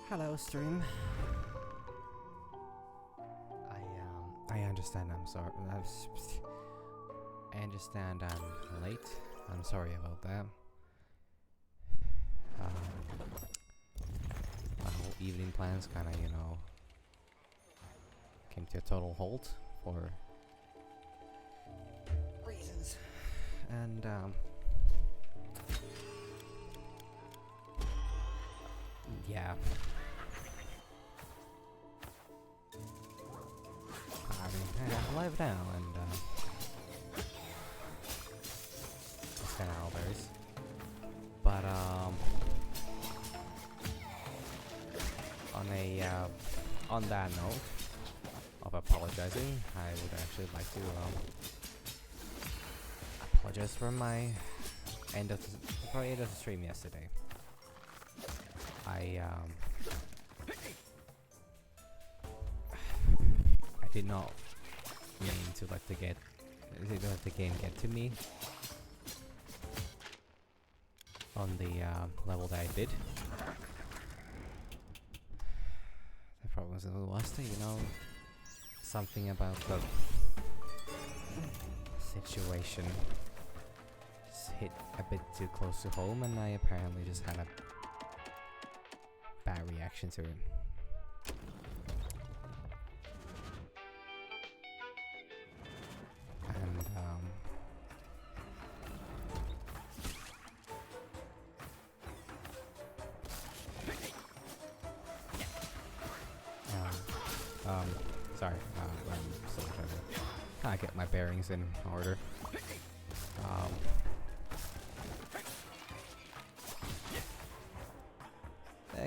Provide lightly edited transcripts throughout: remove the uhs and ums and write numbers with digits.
Hello, stream. I understand. I'm sorry. I understand I'm late. I'm sorry about that. My whole evening plans kind of, came to a total halt for reasons. And yeah. I mean, I'm alive now, and that's kind of all there is. But on that note of apologizing, I would actually like to apologize for my end of the stream yesterday. I did not mean to let the game get to me on the level that I did. The problem was that, something about the situation just hit a bit too close to home, and I apparently just had a bad reaction to it. Sorry, I'm still trying to kind of get my bearings in order.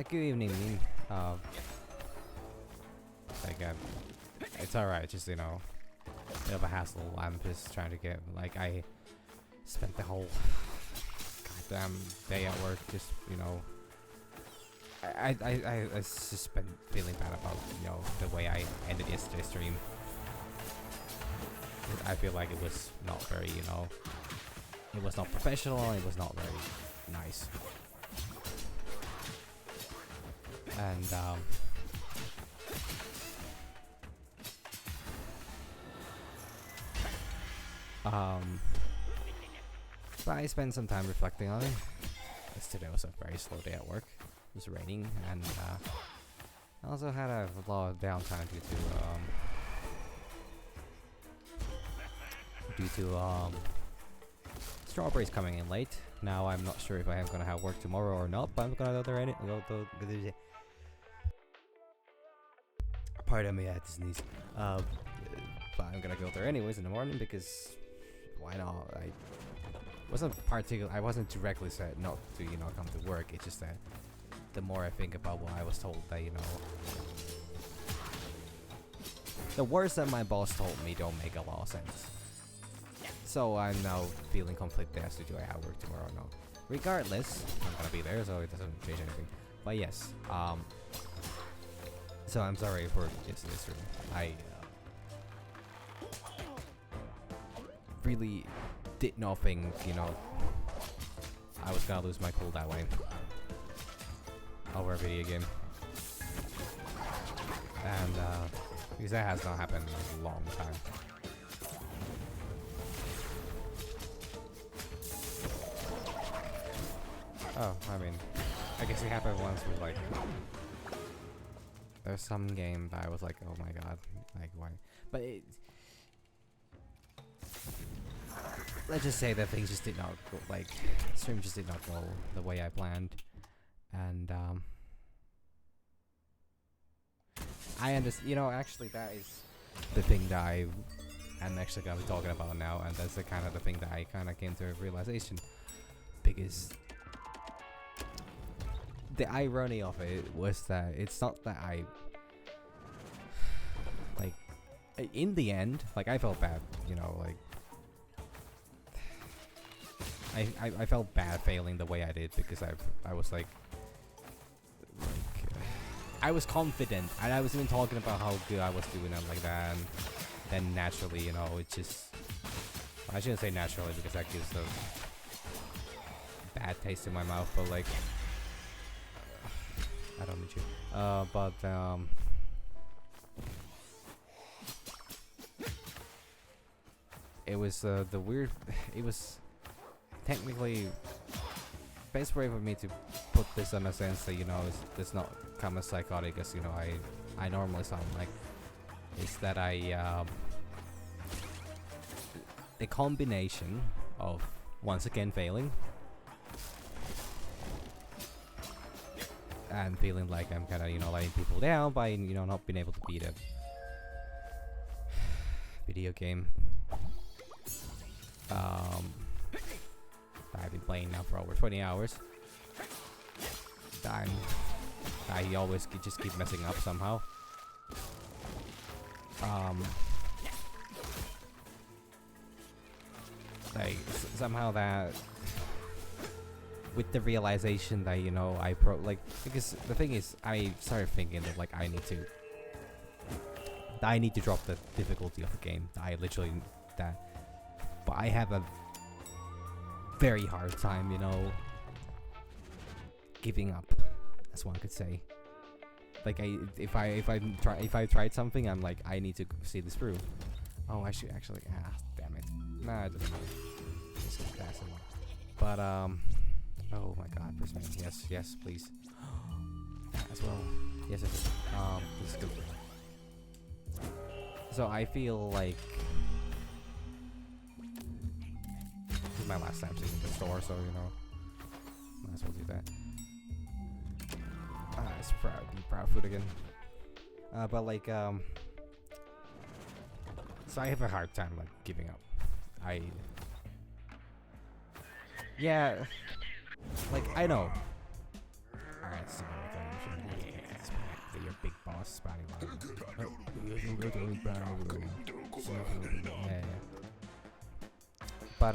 Good evening, Mean. It's alright, just, bit of a hassle. I'm just trying to get, I spent the whole goddamn day at work just, I just been feeling bad about, the way I ended yesterday's stream. I feel like it was not very, it was not professional, it was not very nice. And, but I spent some time reflecting on it. Yesterday was a very slow day at work. It was raining, and I also had a lot of downtime due to strawberries coming in late. Now I'm not sure if I am gonna have work tomorrow or not, but I'm gonna go there Pardon me, I had to sneeze. But I'm gonna go there anyways in the morning because why not? I wasn't directly said not to come to work. It's just that the more I think about what I was told, that the words that my boss told me don't make a lot of sense. So I'm now feeling conflicted as to do I have work tomorrow or not. Regardless, I'm gonna be there, so it doesn't change anything. But yes, so I'm sorry for yesterday's stream. I really did not think, I was gonna lose my cool that way over a video game. And because that has not happened in a long time. Oh, I mean, I guess it happened once with there's some game that I was like, oh my god, why? But let's just say that things just did not go, stream just did not go the way I planned. And I understand, actually that is the thing that I am actually gonna be talking about now, and that's the kind of the thing that I kind of came to a realization, because the irony of it was that it's not that I in the end, I felt bad, I felt bad failing the way I did, because I was I was confident, and I was even talking about how good I was doing it like that, and then naturally, it just, I shouldn't say naturally because that gives a bad taste in my mouth, but I don't need you. But it was the weird. It was technically best way for me to put this in a sense that, you know, it's not come as psychotic as, you know, I normally sound like. Is that the combination of once again failing and feeling like I'm kind of, you know, letting people down by, you know, not being able to beat a video game I've been playing now for over 20 hours. I always just keep messing up somehow. Like somehow that with the realization that, you know, because the thing is, I started thinking that like I need to drop the difficulty of the game. But I have a very hard time, you know, giving up, as one could say. Like if I tried something, I'm like, I need to see this through. Oh, I should actually. Damn it. Nah, it doesn't matter. Just keep passing. But oh my God, first man. Yes, please. As well. Yes. This is good. So I feel like this is my last time seeing the store, so, you know, might as well do that. It's proud food again. But like so I have a hard time like giving up. Yeah, like I know. Alright, so your big boss spotting line. Yeah. But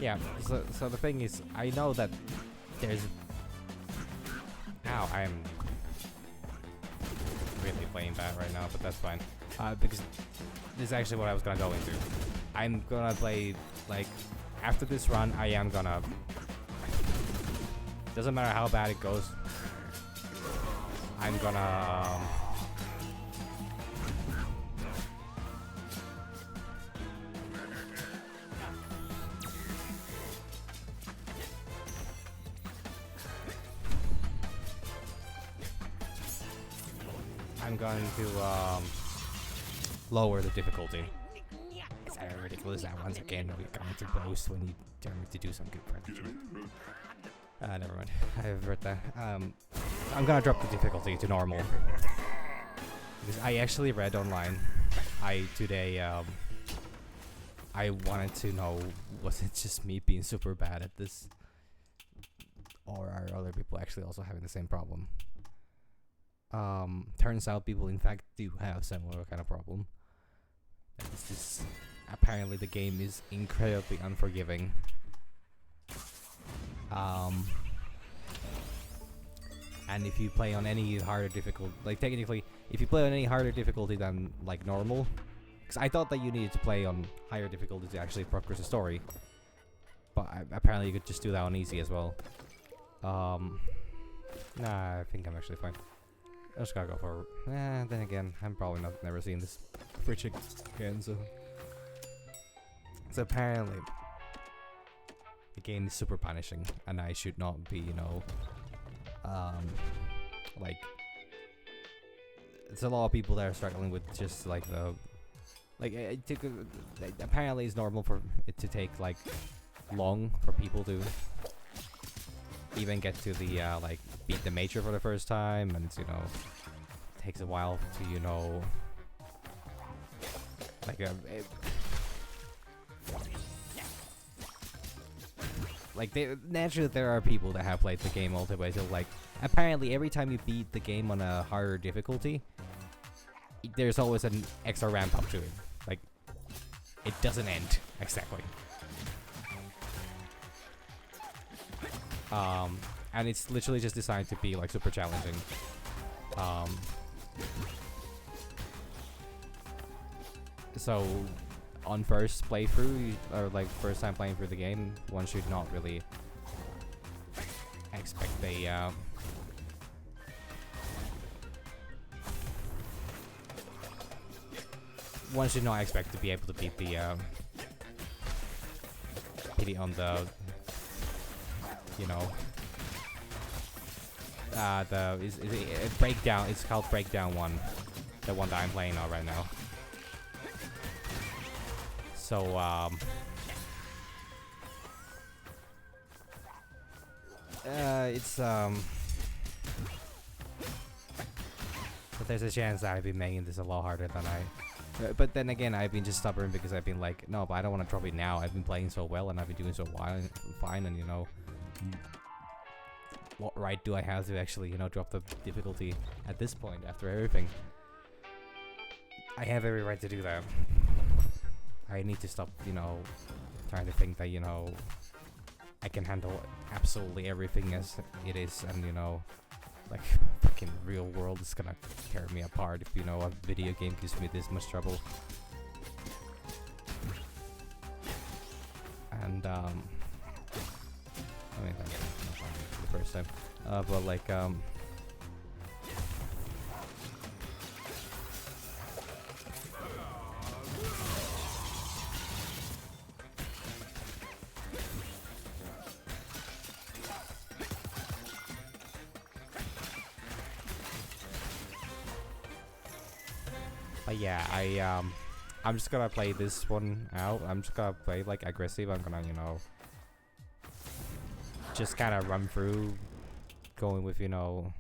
yeah, so the thing is, I know that there's... Ow, I'm really playing bad right now, but that's fine. Because this is actually what I was gonna go into. I'm gonna play, like, after this run, I am gonna... Doesn't matter how bad it goes. I'm gonna... I'm going to lower the difficulty. It's ridiculous that once again we're going to boast when you tell me to do some good practice. Never mind. I've read that. I'm gonna drop the difficulty to normal. Because I actually read online. Today I wanted to know, was it just me being super bad at this? Or are other people actually also having the same problem? Turns out people in fact do have similar kind of problem. It's just apparently the game is incredibly unforgiving. And if you play on any harder difficulty, like technically, if you play on any harder difficulty than like normal, because I thought that you needed to play on higher difficulty to actually progress the story, but apparently you could just do that on easy as well. Nah, I think I'm actually fine. I just gotta go for. Then again, I'm probably never seen this fridge again, so apparently the game is super punishing, and I should not be, you know, like, it's a lot of people that are struggling with just like the, like, apparently it's normal for it to take like long for people to even get to the like beat the major for the first time, and it's, you know, takes a while to, you know, like naturally there are people that have played the game all the way, so like apparently every time you beat the game on a harder difficulty, there's always an extra ramp up to it. Like, it doesn't end exactly. And it's literally just designed to be like super challenging. So on first playthrough, or like first time playing through the game, one should not really expect a one should not expect to be able to beat the on the, you know, is it breakdown. It's called breakdown 1, the one that I'm playing on right now. So it's but there's a chance that I've been making this a lot harder than but then again, I've been just stubborn because I've been like, no, but I don't want to drop it now. I've been playing so well and I've been doing so fine, and you know, what right do I have to actually, you know, drop the difficulty at this point after everything? I have every right to do that. I need to stop, you know, trying to think that, you know, I can handle absolutely everything as it is, and you know, like fucking real world is gonna tear me apart if, you know, a video game gives me this much trouble. And I mean, that's not fun for the first time, but like yeah, I'm just gonna play this one out. I'm just gonna play like aggressive. I'm gonna, you know, just kind of run through, going with, you know,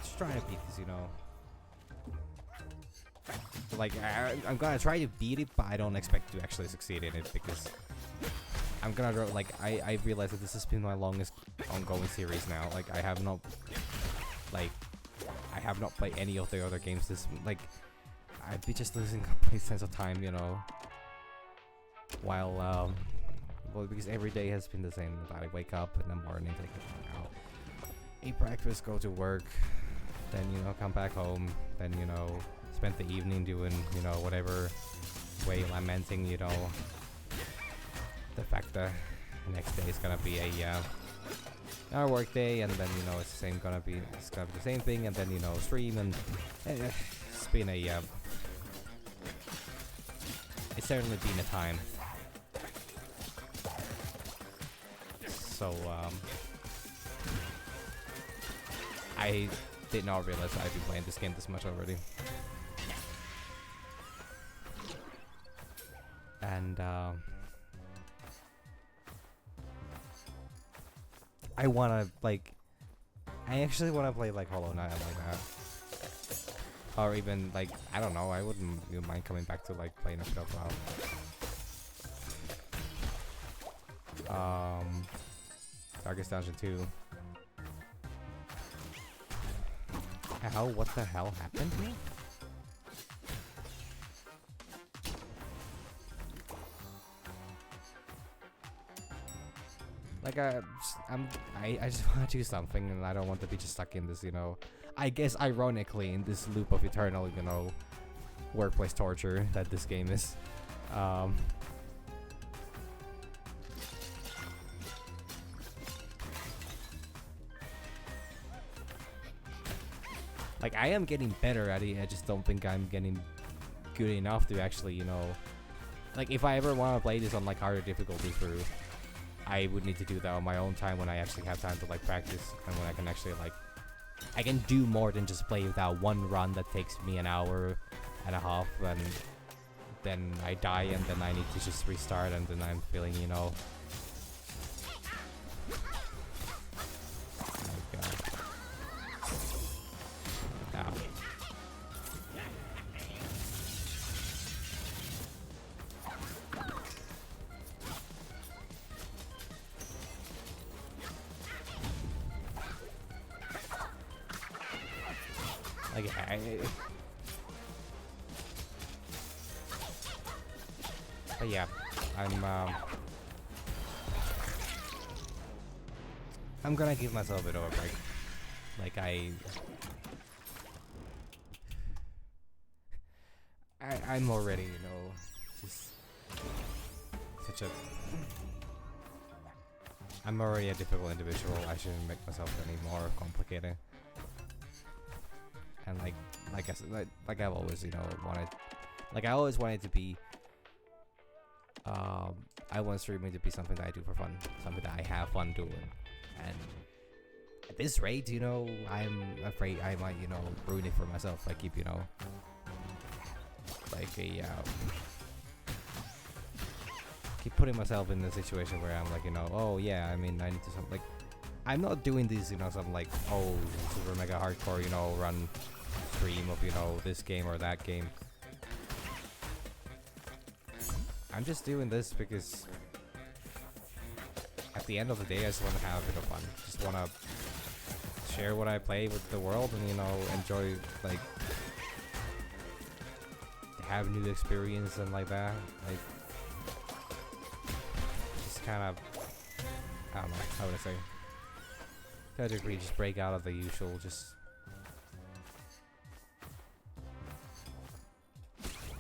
just trying to beat this, you know. Like I'm gonna try to beat it, but I don't expect to actually succeed in it because I'm gonna like I realize that this has been my longest ongoing series now. Like I have not played any of the other games. This, like, I'd be just losing complete sense of time, you know. While well, because every day has been the same. I wake up in the morning, take a shower, eat breakfast, go to work, then, you know, come back home, then, you know, spend the evening doing, you know, whatever, way lamenting, you know, the fact that next day is gonna be our work day, and then, you know, it's gonna be the same thing, and then, you know, stream, and it's been it's certainly been a time. So I did not realize I've been playing this game this much already, and I actually wanna play like Hollow Knight like that, or even like, I don't know, I wouldn't even mind coming back to like playing a Shop WoW. Darkest Dungeon 2. What the hell happened here? Like I just want to do something, and I don't want to be just stuck in this, you know, I guess ironically, in this loop of eternal, you know, workplace torture that this game is. Like, I am getting better at it, I just don't think I'm getting good enough to actually, you know, like, if I ever want to play this on like harder difficulty through, I would need to do that on my own time, when I actually have time to like practice, and when I can actually like, I can do more than just play that one run that takes me an hour and a half, and then I die, and then I need to just restart, and then I'm feeling, you know, like, But yeah, I'm gonna give myself a bit of a break. Like I'm already, you know, just such a. I'm already a difficult individual. I shouldn't make myself any more complicated. And like I said, like I've always, you know, wanted, like I always wanted to be. I want streaming to be something that I do for fun, something that I have fun doing, and at this rate, you know, I'm afraid I might, you know, ruin it for myself. I keep, you know, like keep putting myself in a situation where I'm like, you know, oh yeah, I mean, I need to something like, I'm not doing this, you know, some like, oh, super mega hardcore, you know, run stream of, you know, this game or that game. I'm just doing this because at the end of the day, I just want to have a bit of fun. Just want to share what I play with the world and, you know, enjoy, like, have new experience and like that. Like, just kind of, I don't know, how would I say? To a degree, just break out of the usual, just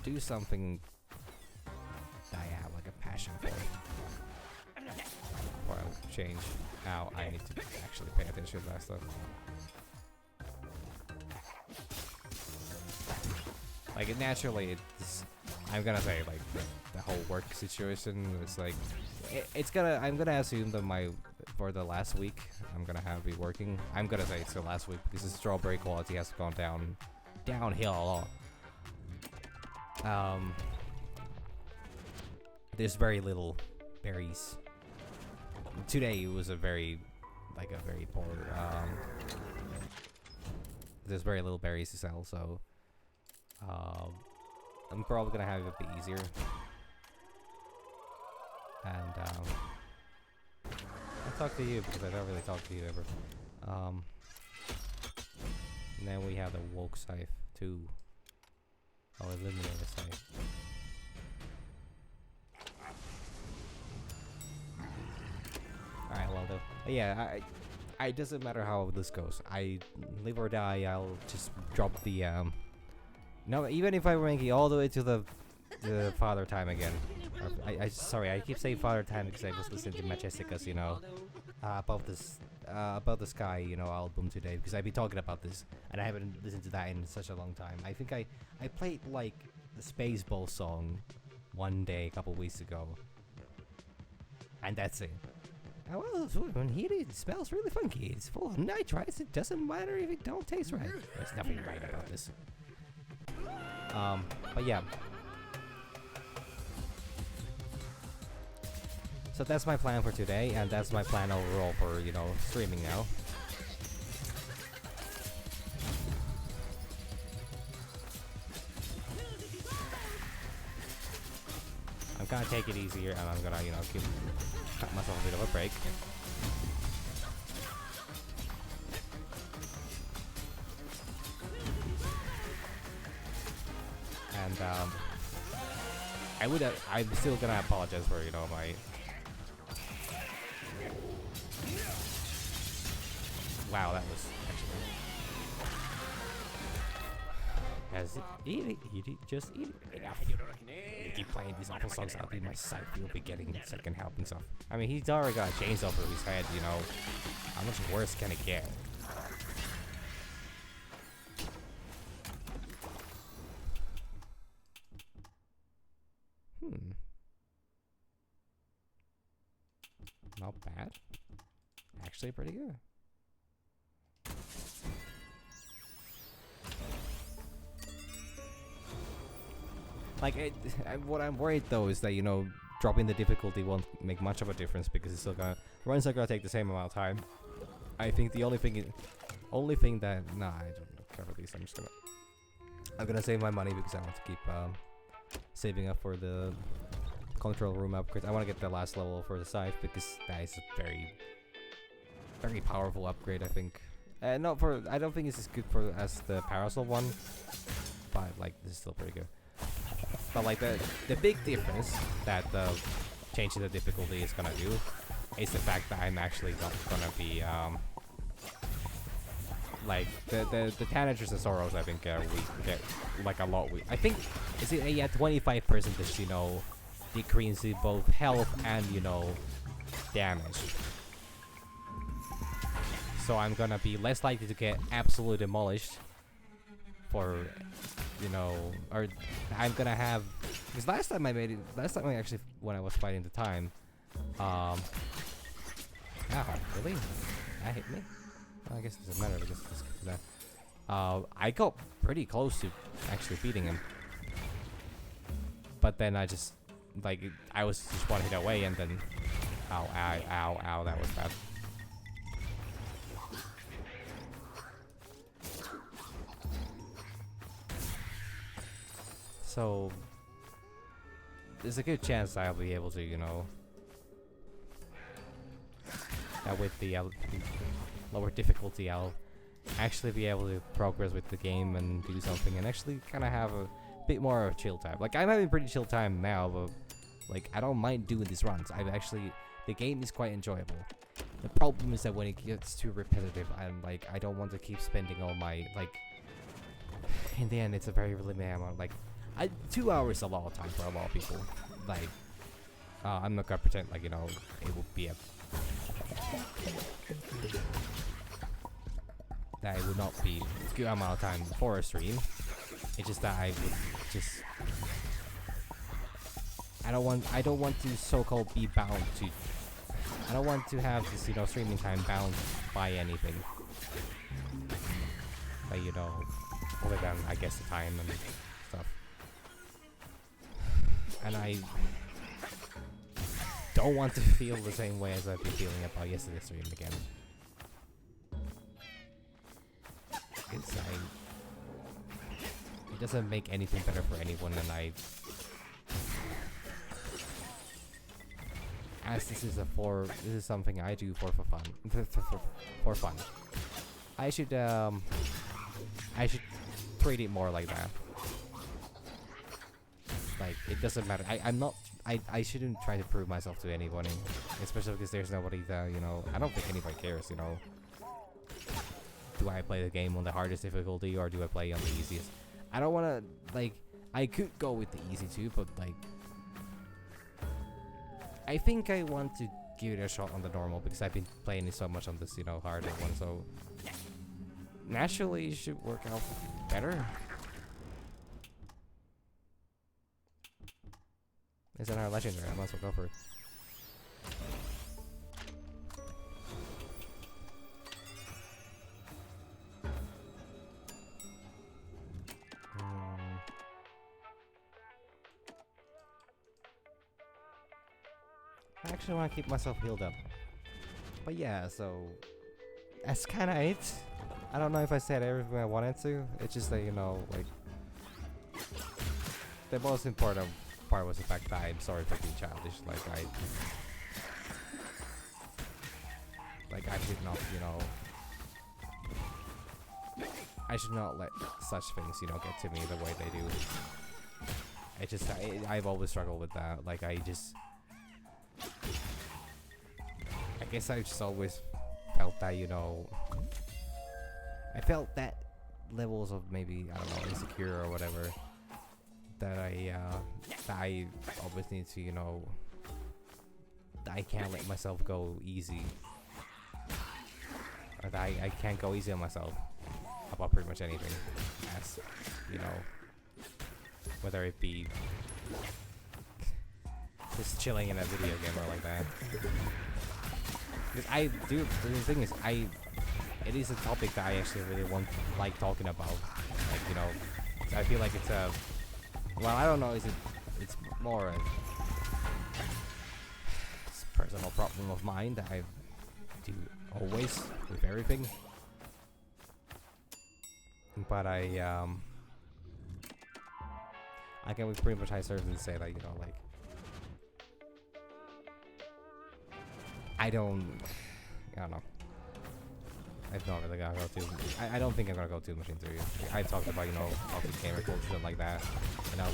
do something that I have like a passion for. Or I'll change how I need to actually pay attention to that stuff. Like naturally, I'm gonna say like the whole work situation is like I'm gonna assume that for the last week I'm gonna be working. I'm gonna say it's the last week because the strawberry quality has gone downhill a lot. There's very little berries. Today it was a very poor. There's very little berries to sell, so I'm probably gonna have it a bit easier. And I'll talk to you because I don't really talk to you ever. And then we have the woke scythe too. I'll eliminate the scythe. Alright, well though. But yeah, it doesn't matter how this goes. I live or die, I'll just drop the no, even if I rank it all the way to the father time again. Sorry, I keep saying father time because I was listening to Majestica's, you know, about the Sky, you know, album today because I've been talking about this and I haven't listened to that in such a long time. I think I played like the Spaceball song one day a couple weeks ago, and that's it. Oh, well, when it smells really funky. It's full of nitrites. It doesn't matter if it don't taste right. There's nothing right about this. But yeah. So that's my plan for today, and that's my plan overall for, you know, streaming now. I'm gonna take it easier, and I'm gonna, you know, cut myself a bit of a break. And I'm still gonna apologize for, you know, my wow, that was actually eat it, just eat it. Enough. You keep playing these awful songs, I'll be my side. You'll be getting second helpings off. I mean, he's already got a chainsaw over his head, you know. How much worse can it get? Not bad. Actually pretty good. Like, what I'm worried though is that, you know, dropping the difficulty won't make much of a difference because it's still gonna, runs are gonna take the same amount of time. I think the only thing that, nah, I don't care for these. I'm gonna save my money because I want to keep saving up for the control room upgrade. I want to get the last level for the scythe because that is a very, very powerful upgrade. I think. I don't think it's as good as the parasol one, but like this is still pretty good. But like the big difference that the change in the difficulty is gonna do is the fact that I'm actually not gonna be like the tanagers and sorrows. I think we get like a lot. I think is it a 25% you know decrease in both health and you know damage. So I'm gonna be less likely to get absolutely demolished for you know, or I'm gonna have because last time I actually when I was fighting the time, really, that hit me. Well, I guess it doesn't matter because that. I got pretty close to actually beating him, but then I just like I was just one hit away, and then ow, that was bad. So there's a good chance I'll be able to, you know, that with the lower difficulty, I'll actually be able to progress with the game and do something and actually kind of have a bit more of a chill time. Like I'm having pretty chill time now, but like I don't mind doing these runs. The game is quite enjoyable. The problem is that when it gets too repetitive, like I don't want to keep spending all my like. In the end, it's a very limited amount. Like 2 hours is a lot of time for a lot of people. Like I'm not gonna pretend like you know it will be that it would not be a good amount of time for a stream. It's just that I don't want to so-called be bound to. I don't want to have this you know streaming time bound by anything. Like you know, other than I guess the time and stuff. And I don't want to feel the same way as I've been feeling about yesterday's stream again. It doesn't make anything better for anyone, and as this is something I do for fun. For fun. I should treat it more like that. Like it doesn't matter. I shouldn't try to prove myself to anyone, especially because there's nobody that you know. I don't think anybody cares. You know, do I play the game on the hardest difficulty or do I play on the easiest? I don't want to like. I could go with the easy too, but like, I think I want to give it a shot on the normal because I've been playing it so much on this you know harder one. So naturally, it should work out better. Is that our legendary? I might as well go for it. I actually want to keep myself healed up. But yeah, so that's kind of it. I don't know if I said everything I wanted to. It's just that, you know, like, the most important part was the fact that I'm sorry for being childish. Like I should not, you know, I should not let such things, you know, get to me the way they do. It just, I've always struggled with that. Like I guess I just always felt that, you know, I felt that levels of maybe, I don't know, insecure or whatever, that I always need to, you know, I can't let myself go easy. Or that I can't go easy on myself about pretty much anything. As, you know, whether it be just chilling in a video game or like that. Because I do, the thing is, it is a topic that I actually really like talking about. Like, you know, I feel like it's a, well, I don't know, it's more a personal problem of mine that I do always with everything. But I can with pretty much high certainty say that, you know, like, I don't know. I'm not really gonna go too. I don't think I'm gonna go too much into it. I talked about, you know, toxic gamer culture and like that. You know,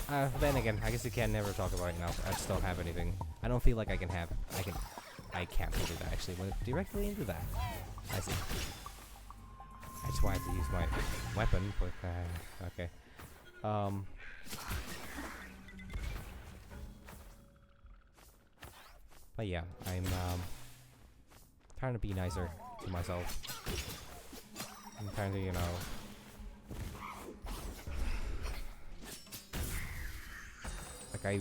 Then again, I guess you can never talk about it now. I just don't have anything. I don't feel like I can have. I can't do that actually. Went directly into that. I see. I just wanted to use my weapon, but okay. But yeah, I'm trying to be nicer to myself. I'm trying to, you know, like I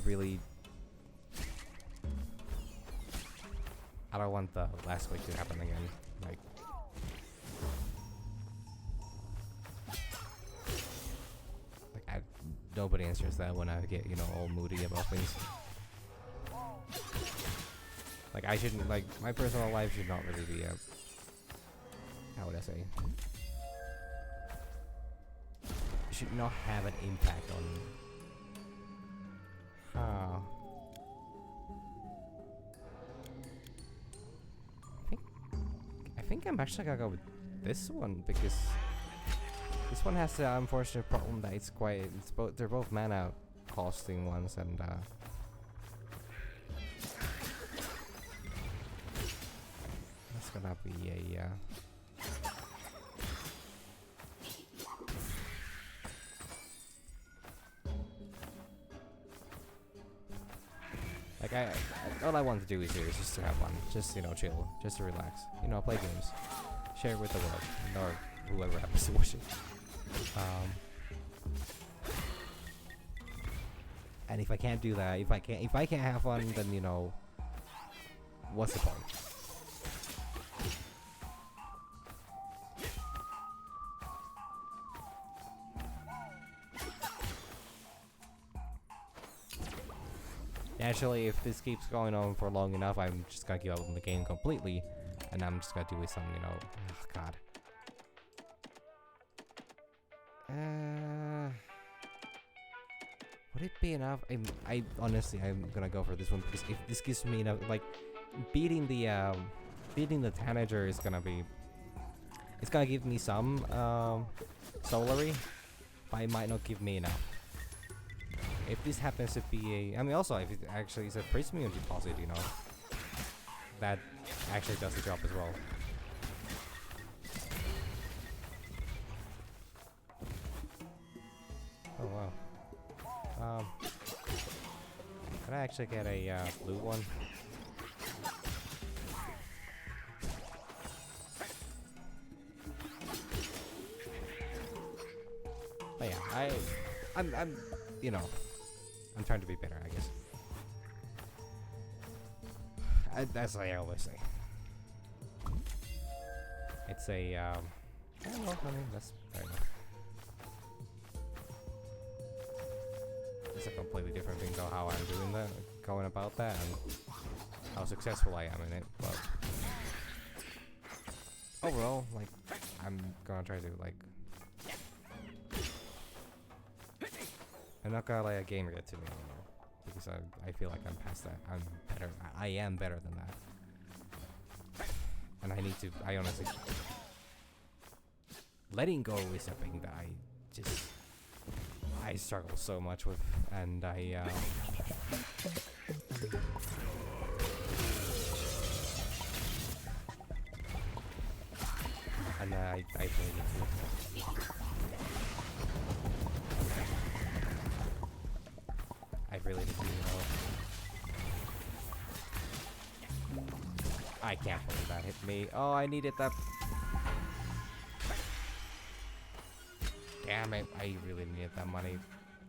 don't want the last week to happen again. Nobody answers that when I get, you know, all moody about things. Like I shouldn't, like my personal life should not really be how would I say? It should not have an impact on I think I'm actually gonna go with this one because this one has the unfortunate problem that they're both mana costing ones, and that's gonna be a like all I want to do is just to have fun, just, you know, chill, just to relax, you know, play games, share with the world, or whoever happens to watch it. And if I can't do that, if I can't have fun, then, you know, what's the point? Actually, if this keeps going on for long enough, I'm just gonna give up on the game completely, and I'm just gonna do with some, you know, oh god. Would it be enough? I honestly, I'm gonna go for this one because if this gives me enough, like beating the tanager is gonna be, it's gonna give me some solary, but it might not give me enough. If this happens to be I mean, also if it actually is a premium deposit, you know, that actually does the job as well. Oh wow. Can I actually get a blue one? But yeah, I'm you know, I'm trying to be better, I guess. That's what I always say. It's a yeah, well, I mean, that's fair enough. It's a completely different thing though, how I'm doing that, going about that, and how successful I am in it. But overall, like, I'm gonna try to, like, I'm not gonna let a game get to me anymore, because I feel like I'm past that. I'm better. I am better than that, and I honestly, letting go is a thing that I struggle so much with, and I really need to. I really need to, you know. I can't believe that hit me. Oh, I needed that. Damn it, I really needed that money.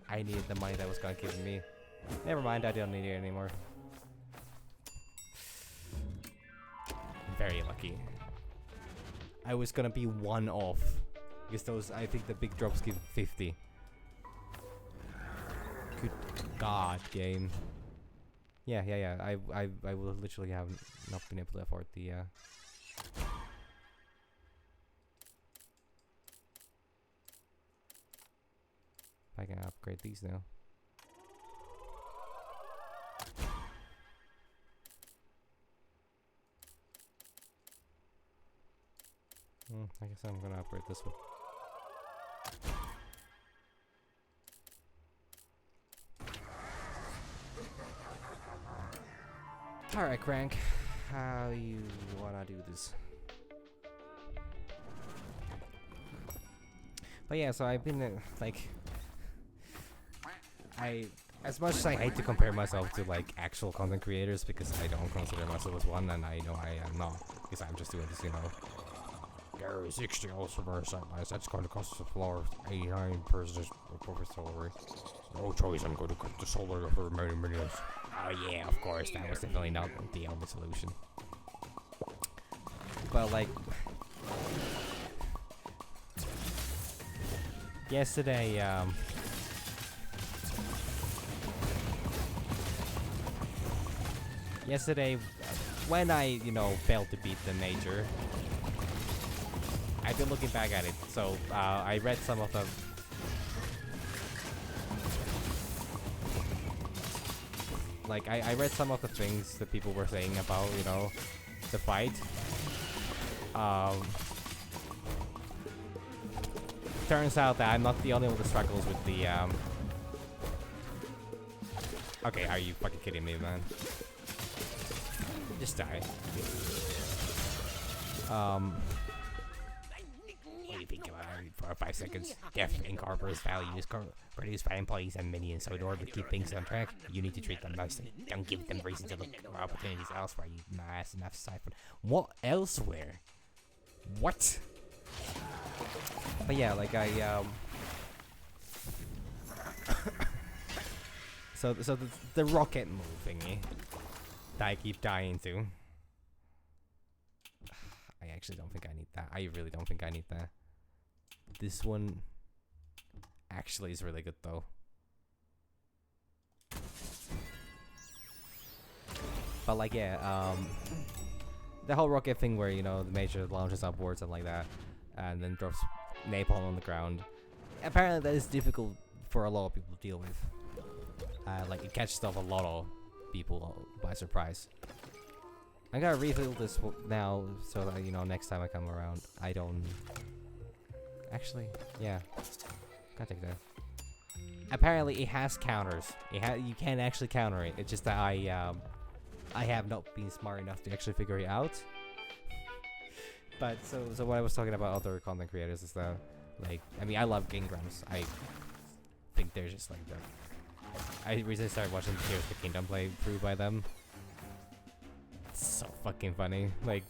I needed the money that was gonna give me. Never mind, I don't need it anymore. Very lucky. I was gonna be one off. Because those, I think the big drops give 50. Good god, game. Yeah. I will literally have not been able to afford the I can upgrade these now. I guess I'm gonna upgrade this one. Alright, Crank. How you wanna do this? But yeah, so I've been like, as much as I hate to compare myself to like actual content creators, because I don't consider myself as one, and I know I am not, because I'm just doing this, you know. Gary 60 also that's going to cost us a floor 89 percent profit salary. No choice, I'm going to cut the solar for many millions. Oh yeah, of course, that was definitely not the only solution. But like, yesterday, when I, you know, failed to beat the major, I've been looking back at it. So, I read some of the... Like, I read some of the things that people were saying about, you know, the fight. Turns out that I'm not the only one that struggles with the, Okay, are you fucking kidding me, man? Just die. What do you think about it for 5 seconds? Death incorporates values produced by employees and minions, so in order to keep things on track, you need to treat them nicely. Don't give them reason to look for opportunities elsewhere, you nice enough siphon. What elsewhere? What? But yeah, like so the rocket move thingy that I keep dying to. I actually don't think I need that. I really don't think I need that. This one actually is really good though. But like yeah, the whole rocket thing where, you know, the major launches upwards and like that, and then drops napalm on the ground. Apparently that is difficult for a lot of people to deal with. Like it catches off a lot of people by surprise. I gotta refill this now so that, you know, next time I come around I don't... Actually, yeah, gotta take that. Apparently it has counters. You can actually counter it. It's just that I have not been smart enough to actually figure it out. But so what I was talking about other content creators is that, like, I mean, I love Game Grumps. I think they're just like the... I recently started watching Tears of the Kingdom play through by them. It's so fucking funny. Like,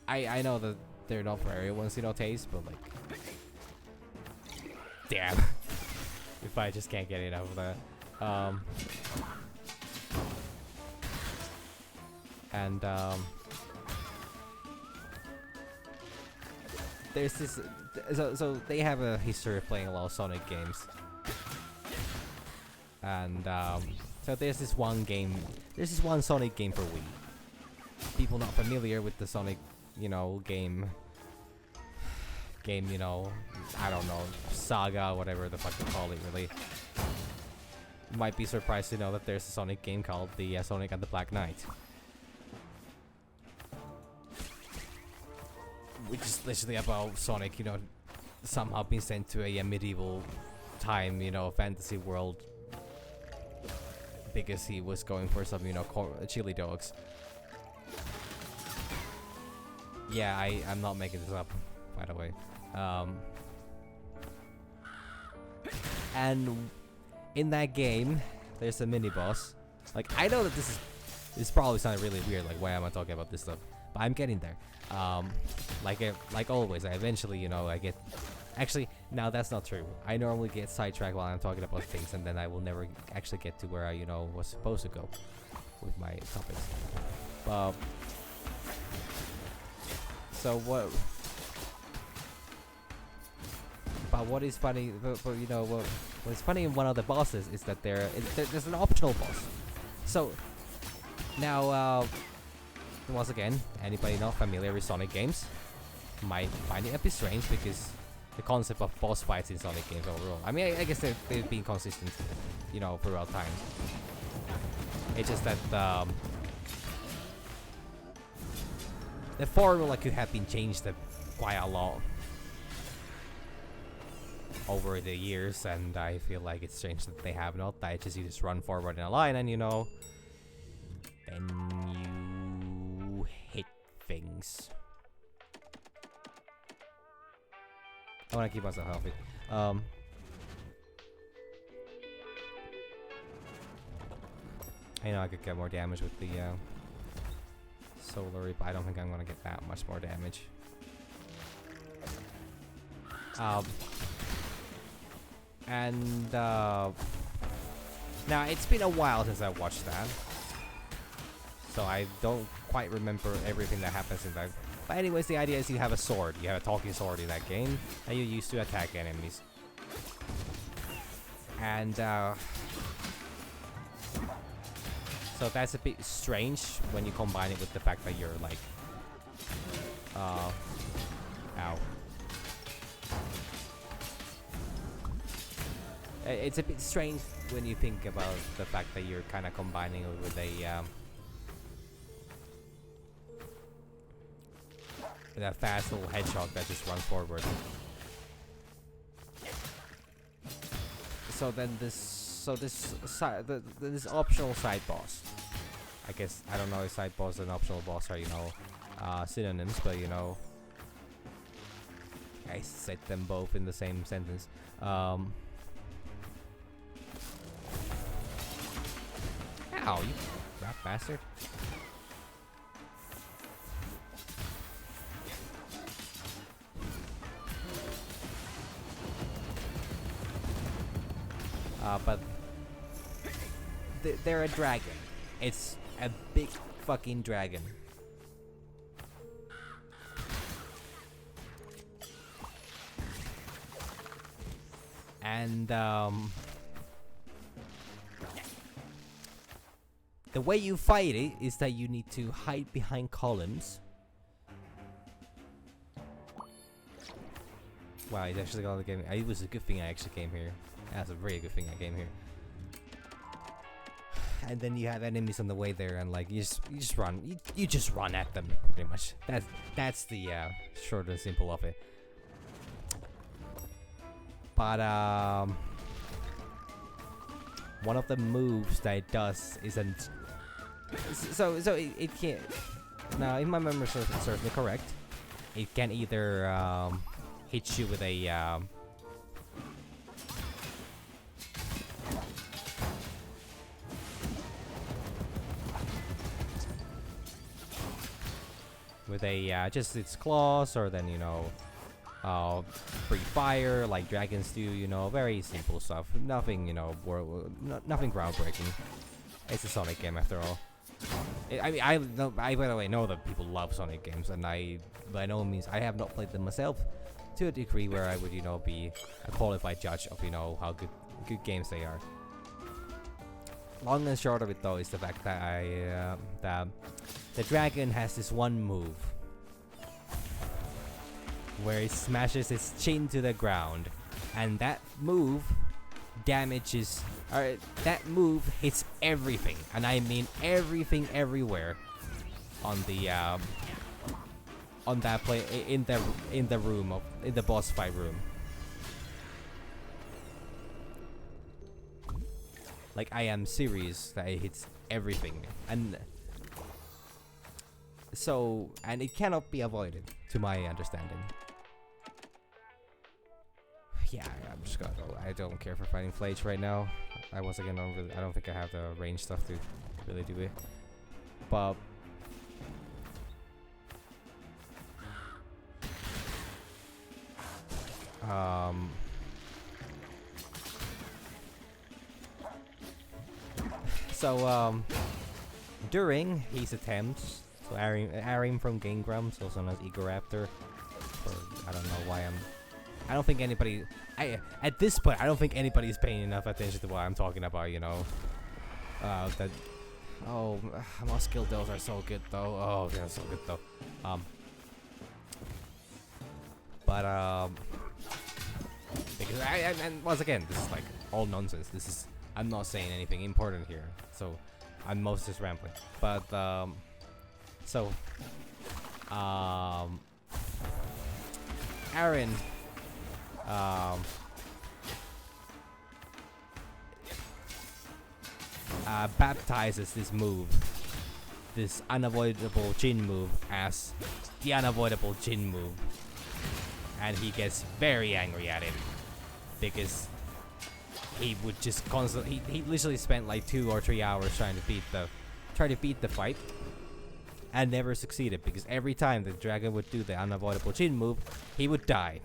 I know that they're not for everyone's, you know, taste, but like, damn, if I just can't get enough of that. There's this, so they have a history of playing a lot of Sonic games, and so there's this one Sonic game for Wii. People not familiar with the Sonic, you know, game, you know, I don't know, saga, whatever the fuck they call it, really. Might be surprised to know that there's a Sonic game called the Sonic and the Black Knight, which is literally about Sonic, you know, somehow being sent to a medieval time, you know, fantasy world, because he was going for some, you know, chili dogs. Yeah, I'm not making this up, by the way. And in that game, there's a mini boss. Like, I know that this probably sounded really weird. Like, why am I talking about this stuff? But I'm getting there. Like always, I eventually, you know, I get. Actually, no, that's not true. I normally get sidetracked while I'm talking about things, and then I will never actually get to where I, you know, was supposed to go with my topics. So what? But what is funny? But you know what is funny in one of the bosses is that there's an optional boss. So now, once again, anybody not familiar with Sonic games might find it a bit strange, because the concept of boss fights in Sonic games overall. I mean, I guess they've been consistent, you know, throughout time. It's just that the formula could have been changed quite a lot. over the years, and I feel like it's strange that they have not. I just you just run forward in a line, and you know, then you hit things. I want to keep myself healthy. I know I could get more damage with the solar, but I don't think I'm gonna get that much more damage. And now it's been a while since I watched that, so I don't quite remember everything that happens in that. But anyways, the idea is you have a sword, you have a talking sword in that game that you use to attack enemies. And so that's a bit strange when you combine it with the fact that you're like, ow. It's a bit strange when you think about the fact that you're kind of combining it with a fast little hedgehog that just runs forward. So then this optional side boss. I guess I don't know if side boss and optional boss are, you know, synonyms, but you know, I said them both in the same sentence. Ow, you rat bastard. But they're a dragon. It's a big fucking dragon. And the way you fight it is that you need to hide behind columns. Wow, he's actually got the game. It was a good thing I actually came here. That's a very good thing I came here. And then you have enemies on the way there, and like you just run. You just run at them pretty much. That's the short and simple of it. But one of the moves that it does isn't. So it can't. Now, if my memory serves me correct, it can either hit you with a just its claws, or then you know, free fire like dragons do. You know, very simple stuff. Nothing, you know, nothing groundbreaking. It's a Sonic game after all. I mean, I by the way know that people love Sonic games, and I by no means I have not played them myself to a degree where I would, you know, be a qualified judge of, you know, how good games they are. Long and short of it though is the fact that the dragon has this one move where it smashes its chin to the ground, and that move damages. That move hits everything, and I mean everything, everywhere on the on that play in the room in the boss fight room. Like, I am serious that it hits everything, and so it cannot be avoided, to my understanding. Yeah, I'm just gonna go. I don't care for fighting Flage right now. I once again I don't think I have the range stuff to really do it. But so during his attempts, so Arim from Game Grumps, also known as Egoraptor, or I don't know why I don't think anybody. At this point, I don't think anybody's paying enough attention to what I'm talking about. You know, that. Oh, muscle dills are so good though. Oh, they're so good though. Because and once again, this is like all nonsense. I'm not saying anything important here, so I'm mostly just rambling. But Aaron baptizes this move, this unavoidable Jin move, as the unavoidable Jin move, and he gets very angry at it because he would just constantly. He literally spent like 2 or 3 hours trying to beat the fight, and never succeeded because every time the dragon would do the unavoidable Jin move, he would die.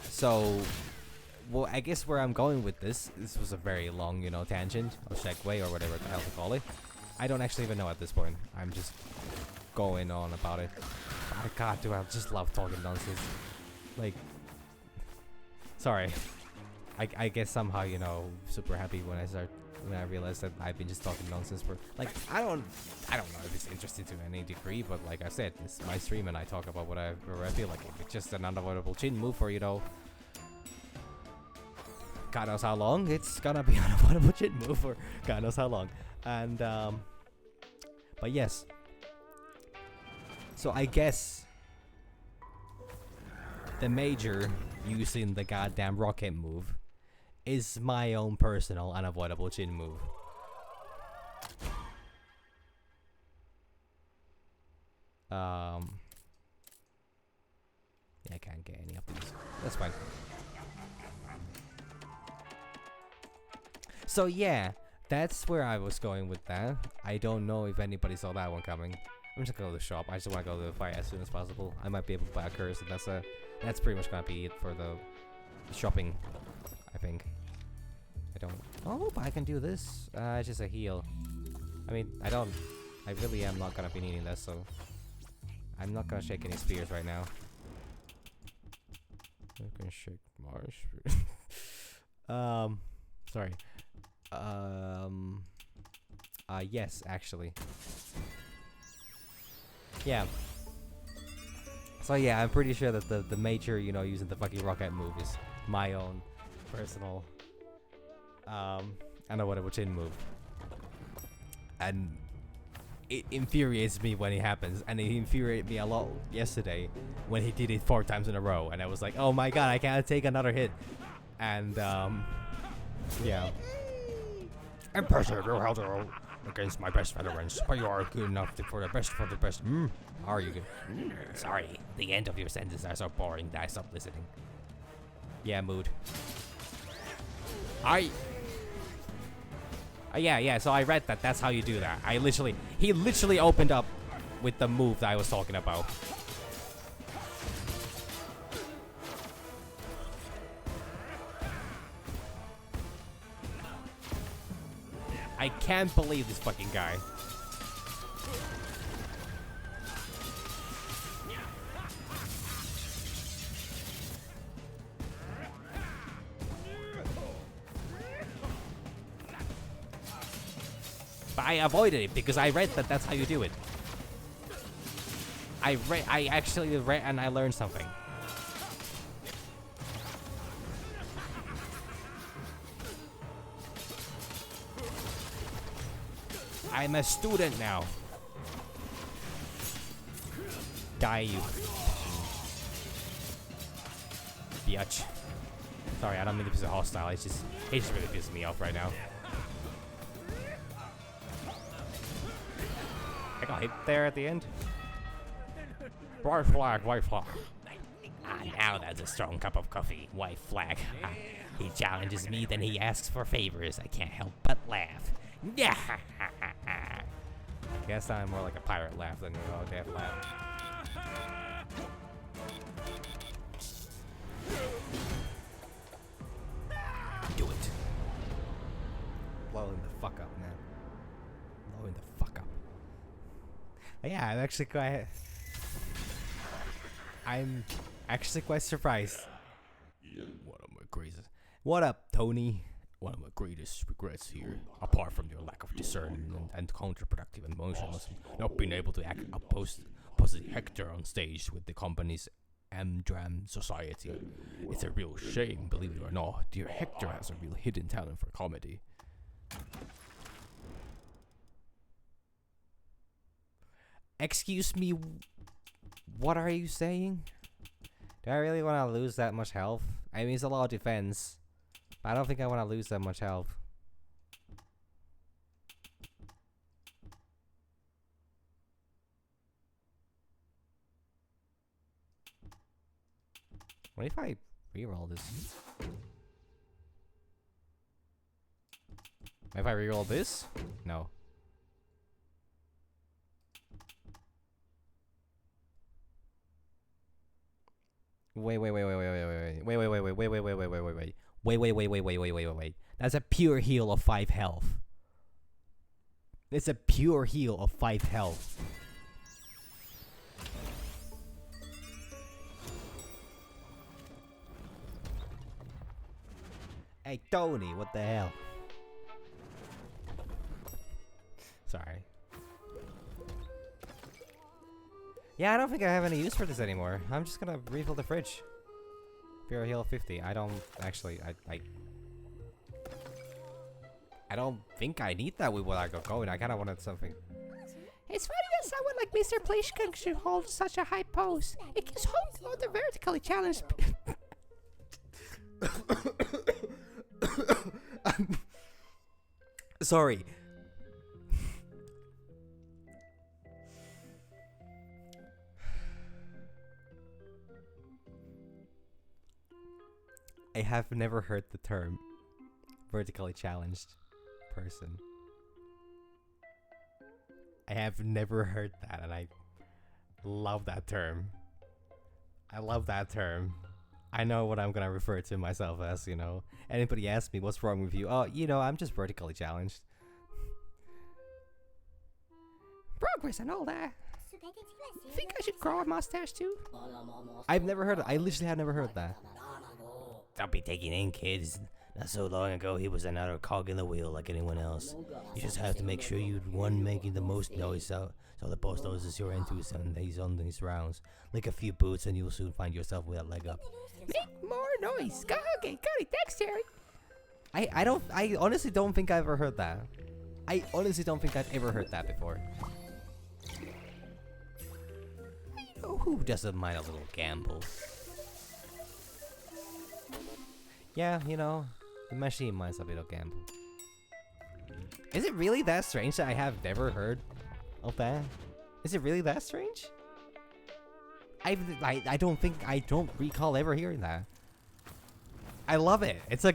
So, well, I guess where I'm going with this was a very long, tangent or segue or whatever the hell to call it. I don't actually even know at this point. I'm just going on about it. Oh god, dude, I just love talking nonsense. Like, sorry. I guess somehow, super happy when I realized that I've been just talking nonsense for, like, I don't know if it's interesting to any degree, but like I said, it's my stream and I talk about whatever I feel like. If it's just an unavoidable Jin move for, God knows how long, it's gonna be an unavoidable Jin move for God knows how long. And, but yes. So I guess the major using the goddamn rocket move is my own personal unavoidable Jin move. Yeah, I can't get any of these. That's fine. So yeah, that's where I was going with that. I don't know if anybody saw that one coming. I'm just gonna go to the shop. I just want to go to the fight as soon as possible. I might be able to buy a curse, and that's pretty much gonna be it for the shopping, I think. I don't. Oh, but I can do this. It's just a heal. I mean, I really am not gonna be needing this, so I'm not gonna shake any spears right now. I can shake my spear. Sorry. Yes, actually. Yeah. So yeah, I'm pretty sure that the major, using the fucking rocket move is my own personal, unavoidable Jin move. And it infuriates me when it happens, and it infuriated me a lot yesterday when he did it 4 times in a row, and I was like, oh my god, I can't take another hit. And, yeah. Impressive, you're held against my best veterans, but you are good enough for the best. Are you good? Sorry, the end of your sentences are so boring that I stopped listening. Yeah, mood. Yeah, so I read that that's how you do that. He literally opened up with the move that I was talking about. I can't believe this fucking guy. But I avoided it because I read that that's how you do it. I actually read and I learned something. I'm a student now. Die, you biatch. Sorry, I don't mean to be so hostile. It just really pisses me off right now. I got hit there at the end. White flag, white flag. Now that's a strong cup of coffee. White flag. He challenges me, then he asks for favors. I can't help but laugh. Yeah. I guess I'm more like a pirate laugh than a death laugh. Do it. Blowing the fuck up, man. Blowing the fuck up. Yeah, I'm actually quite surprised. One of my greatest. What up, Tony? One of my greatest regrets here, apart from your lack of discernment and counterproductive emotions, not being able to act opposite Hector on stage with the company's Amdram Society. It's a real shame, believe it or not. Dear Hector has a real hidden talent for comedy. Excuse me, what are you saying? Do I really want to lose that much health? I mean, it's a lot of defense, but I don't think I want to lose that much health. What if I reroll this? If I reroll this? No. Wait. That's a pure heal of 5 health. It's a pure heal of 5 health. Hey, Tony, what the hell? Sorry. Yeah, I don't think I have any use for this anymore. I'm just gonna refill the fridge. Pure heal 50. I don't actually. I don't think I need that with what I got going. I kind of wanted something. It's funny that someone like Mr. Plishkin should hold such a high post. It gives hope to other vertically challenged. Sorry. I have never heard the term vertically challenged person. I have never heard that, and I love that term. I love that term. I know what I'm gonna refer to myself as, you know. Anybody asks me what's wrong with you? Oh, you know, I'm just vertically challenged. Progress and all that. Think I should grow a mustache too? I've never heard of, I literally have never heard that. Don't be taking in, kids. Not so long ago, he was another cog in the wheel like anyone else. You just have to make sure you're the one making the most noise so the boss notices you're into his and he's on his rounds. Lick a few boots and you'll soon find yourself with a leg up. Make more noise. Okay, got it. Thanks, Terry. I honestly don't think I've ever heard that. I honestly don't think I've ever heard that before. You know, who doesn't mind a little gamble? Yeah, you know, the machine minds a little gamble. Is it really that strange that I have never heard of that? Is it really that strange? I don't recall ever hearing that. I love it. It's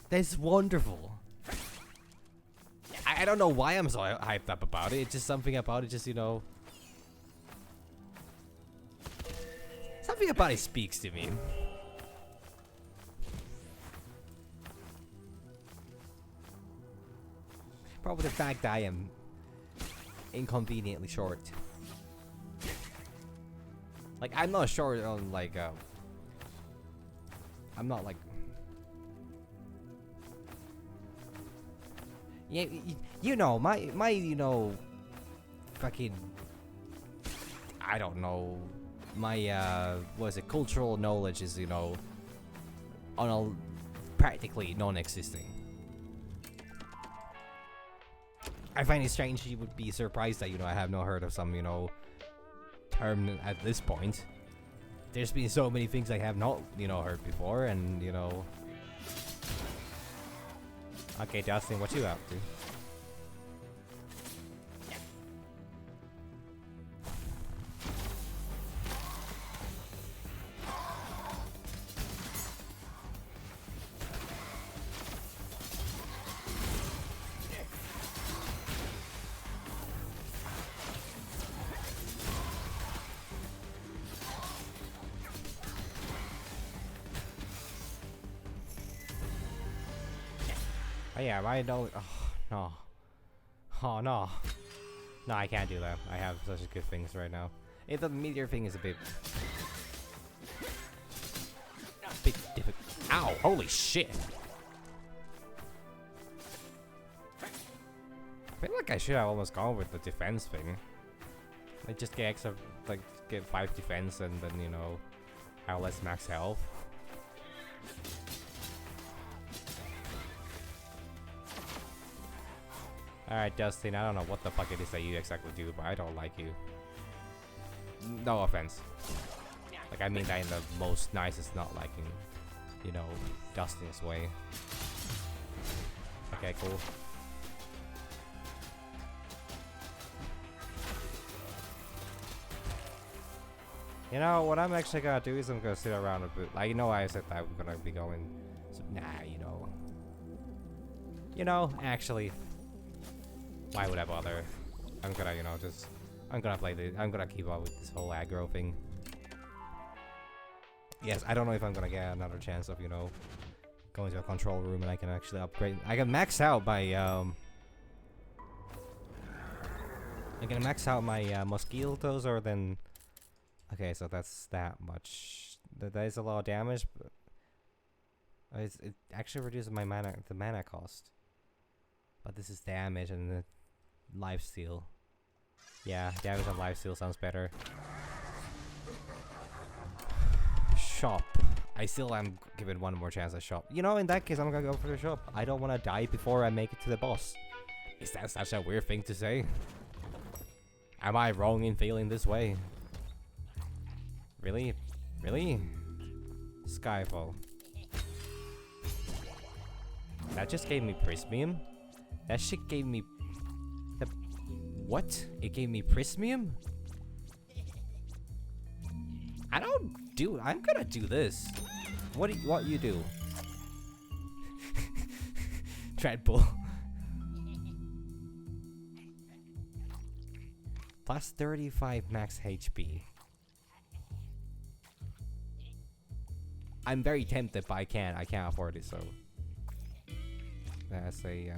that's wonderful. I don't know why I'm so hyped up about it. It's just something about it. Just, you know, something about it speaks to me. Probably the fact that I am inconveniently short. Like, I'm not short on, like, I'm not, like... Yeah, you know, my, you know, fucking... I don't know. My, what is it, cultural knowledge is, you know, on a practically non-existing. I find it strange you would be surprised that, you know, I have not heard of some, you know, term at this point. There's been so many things I have not, you know, heard before, and, you know... Okay, Justin, what you up to? Oh yeah, I don't... Oh, no. Oh, no. No, I can't do that. I have such good things right now. The meteor thing is a bit difficult. Ow! Holy shit! I feel like I should have almost gone with the defense thing. Like, just get extra... Like, get 5 defense and then, you know, have less max health. Alright, Justin, I don't know what the fuck it is that you exactly do, but I don't like you. No offense. Like, I mean that in the most nicest, not liking, you know, Justin's way. Okay, cool. You know, what I'm actually gonna do is I'm gonna sit around a bit. Like, you know, I said that I'm gonna be going. So, nah, you know. You know, actually. Why would I bother? I'm gonna, you know, just. I'm gonna play the. I'm gonna keep up with this whole aggro thing. Yes, I don't know if I'm gonna get another chance of, you know, going to a control room and I can actually upgrade. I can max out my, I can max out my, mosquitoes or then. Okay, so that's that much. That is a lot of damage, but it actually reduces my the mana cost. But this is damage and the lifesteal. Yeah, damage and lifesteal sounds better. Shop. I still am giving one more chance at shop. You know, in that case, I'm gonna go for the shop. I don't want to die before I make it to the boss. Is that such a weird thing to say? Am I wrong in feeling this way? Really? Really? Skyfall. That just gave me Prismium? That shit gave me... What? It gave me Prismium? I don't do... I'm gonna do this. What you do? Dreadpool. Plus 35 max HP. I'm very tempted, but I can't afford it, so... That's a,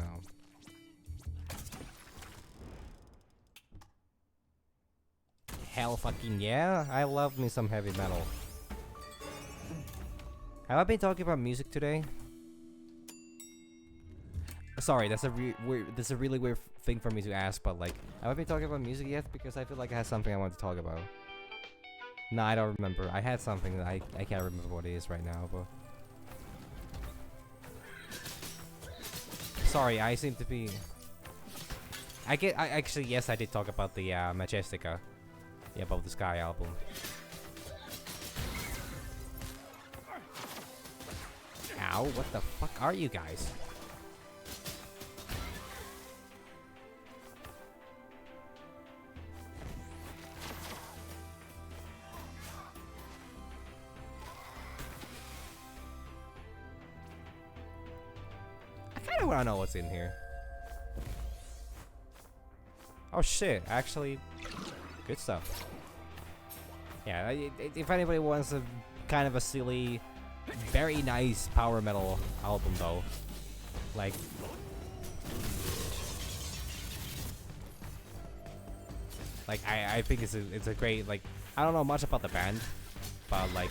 Hell fucking yeah! I love me some heavy metal. Have I been talking about music today? Sorry, that's a really weird thing for me to ask, but like, have I been talking about music yet? Because I feel like I had something I want to talk about. No, I don't remember. I had something that I can't remember what it is right now, but... Sorry, I seem to be... actually, yes, I did talk about the, Majestica. Yeah, about the Sky album. Ow, what the fuck are you guys? I wanna know what's in here. Oh shit, actually, good stuff. Yeah, if anybody wants a kind of a silly, very nice power metal album though, like... I think it's a great, like, I don't know much about the band, but like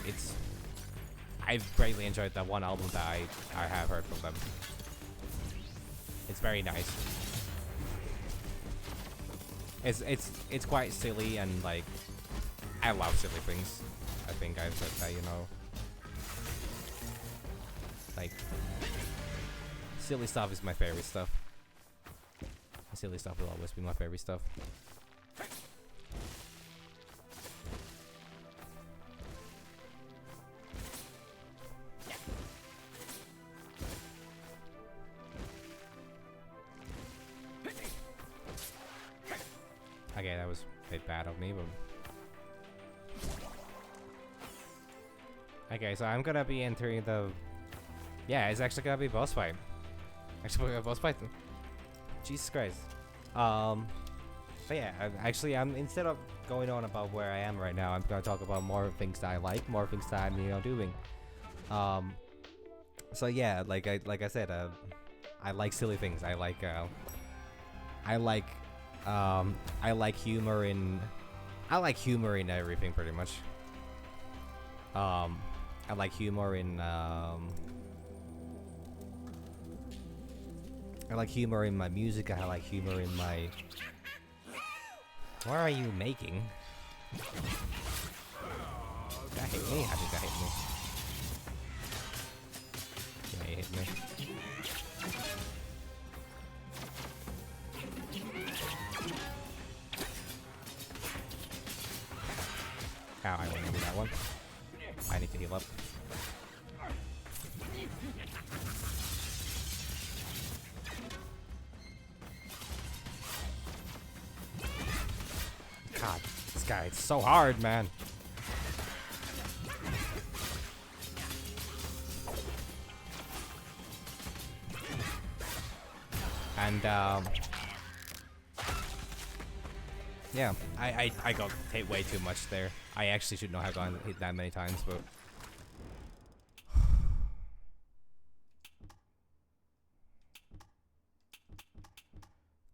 I've greatly enjoyed that one album that I have heard from them. It's very nice. It's quite silly and like I love silly things. I think I've said that, you know. Like silly stuff is my favorite stuff. Silly stuff will always be my favorite stuff. Okay, that was a bit bad of me, but... Okay, so I'm gonna be entering the... Yeah, it's actually gonna be a boss fight. Actually, a boss fight. Jesus Christ. But yeah, I'm instead of going on about where I am right now, I'm gonna talk about more things that I like, more things that I'm, you know, doing. So yeah, like I said, I like silly things. I like humor in... I like humor in everything, pretty much. I like humor in... I like humor in my music. I like humor in my... What are you making? That hit me? I think that hit me. Yeah, it hit me. Ow, I won't do that one. I need to heal up. God, this guy, it's so hard, man. And yeah, I got hit way too much there. I actually should not have gotten hit that many times, but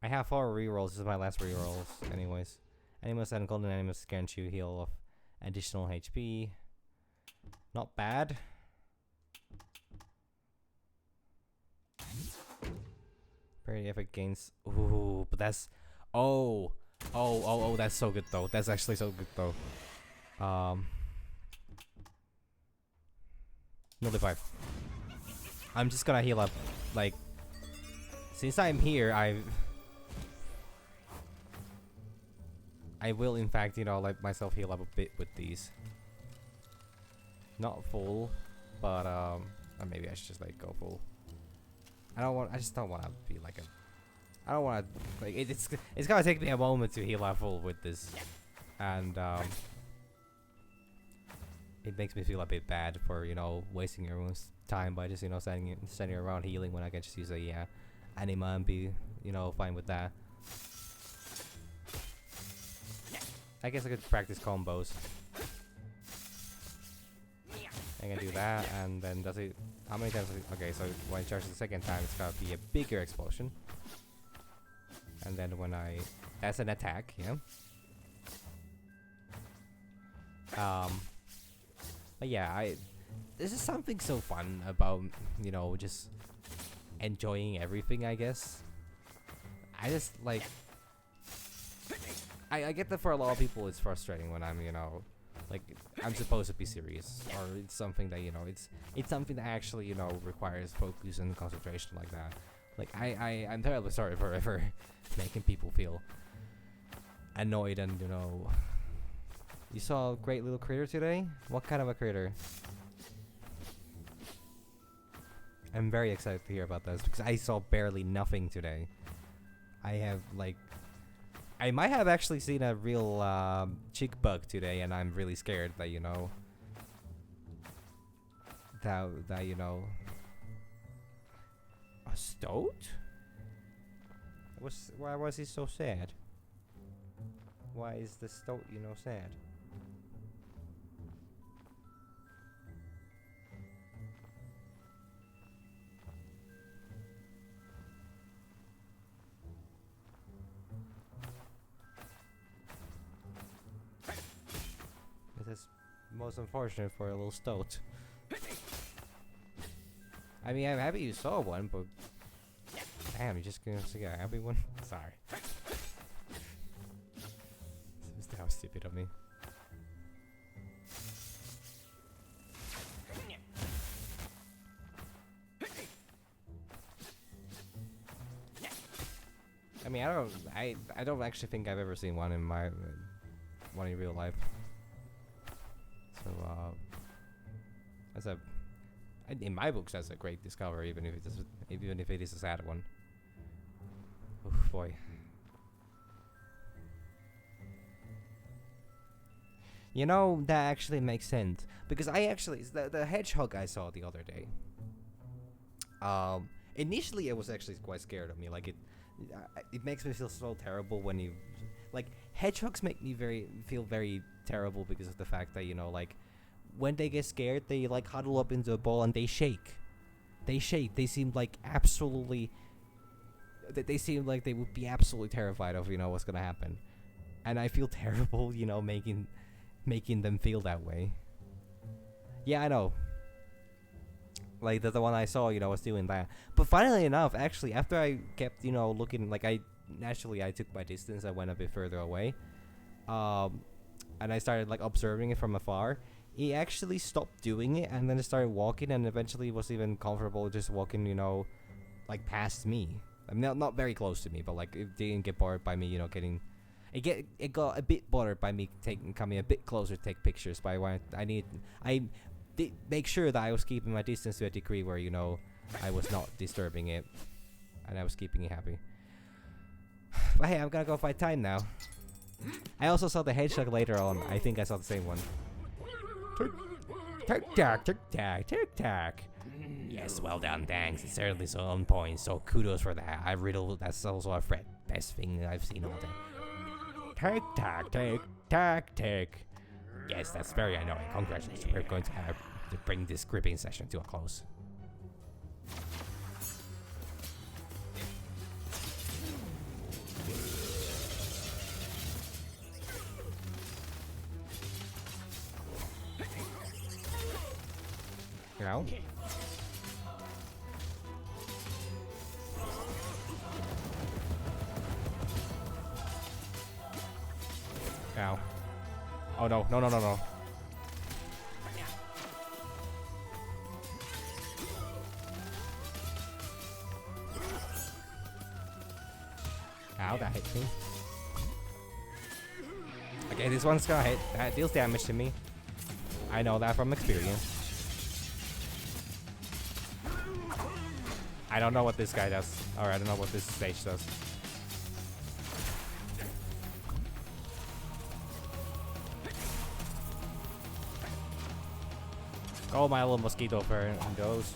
I have 4 rerolls. This is my last rerolls, anyways. Animus and golden animus grant you heal of additional HP. Not bad. Parry effect gains. Ooh, but that's oh, that's so good though. That's actually so good though. Another 5. I'm just gonna heal up. Like, since I'm here, I will in fact, you know, let myself heal up a bit with these. Not full, but or maybe I should just like go full. I just don't want to be like I don't want to like it's gonna take me a moment to heal up full with this, and it makes me feel a bit bad for, you know, wasting everyone's time by just, you know, standing around healing when I can just use a anima and be, you know, fine with that. I guess I could practice combos. I can do that, and then does it? How many times? Okay, so when I charge the second time, it's gonna be a bigger explosion. And then when that's an attack, yeah. But yeah, this is something so fun about, you know, just enjoying everything, I guess. I just like. I get that for a lot of people it's frustrating when I'm, you know, like I'm supposed to be serious, or it's something that, you know, it's something that actually, you know, requires focus and concentration like that. Like I'm terribly sorry for ever making people feel annoyed. And, you know, you saw a great little critter today? What kind of a critter? I'm very excited to hear about this because I saw barely nothing today. I have like I might have actually seen a real chick bug today, and I'm really scared that, you know, that you know, a stoat? Why was he so sad? Why is the stoat, you know, sad? This is most unfortunate for a little stoat. I mean, I'm happy you saw one, but damn, you're just gonna see a happy one? Sorry. That was stupid of me. I mean, I don't actually think I've ever seen one in my one in real life. So in my books, that's a great discovery, even if it is a sad one. Oh boy. You know, that actually makes sense, because I actually the hedgehog I saw the other day. Initially, it was actually quite scared of me. Like it makes me feel so terrible when you, like, hedgehogs make me feel very terrible because of the fact that, you know, like, when they get scared, they like huddle up into a ball and they shake. They seem like absolutely. They seem like they would be absolutely terrified of, you know, what's gonna happen, and I feel terrible, you know, making them feel that way. Yeah, I know. Like the one I saw, you know, was doing that. But funnily enough, actually, after I kept, you know, looking, like I took my distance. I went a bit further away, and I started like observing it from afar. He actually stopped doing it, and then started walking, and eventually was even comfortable just walking, you know, like past me. I mean, not very close to me, but like it didn't get bothered by me, you know, getting. It got a bit bothered by me coming a bit closer to take pictures. But I did make sure that I was keeping my distance to a degree where, you know, I was not disturbing it, and I was keeping it happy. But hey, I'm gonna go fight time now. I also saw the hedgehog later on. I think I saw the same one. Tick tack, tick tack, tick tack. Yes, well done, thanks. It's certainly so on point, so kudos for that. I riddle, that's also a Fred. Best thing I've seen all day. Tick, tack, tick, tack, tick. Yes, that's very annoying. Congratulations, we're going to have to bring this gripping session to a close. You know? Ow. Oh no, no, no, no, no. Ow, that hit me. Okay, this one's gonna hit. That deals damage to me. I know that from experience. I don't know what this guy does. Or I don't know what this stage does. Go, my little mosquito friend goes.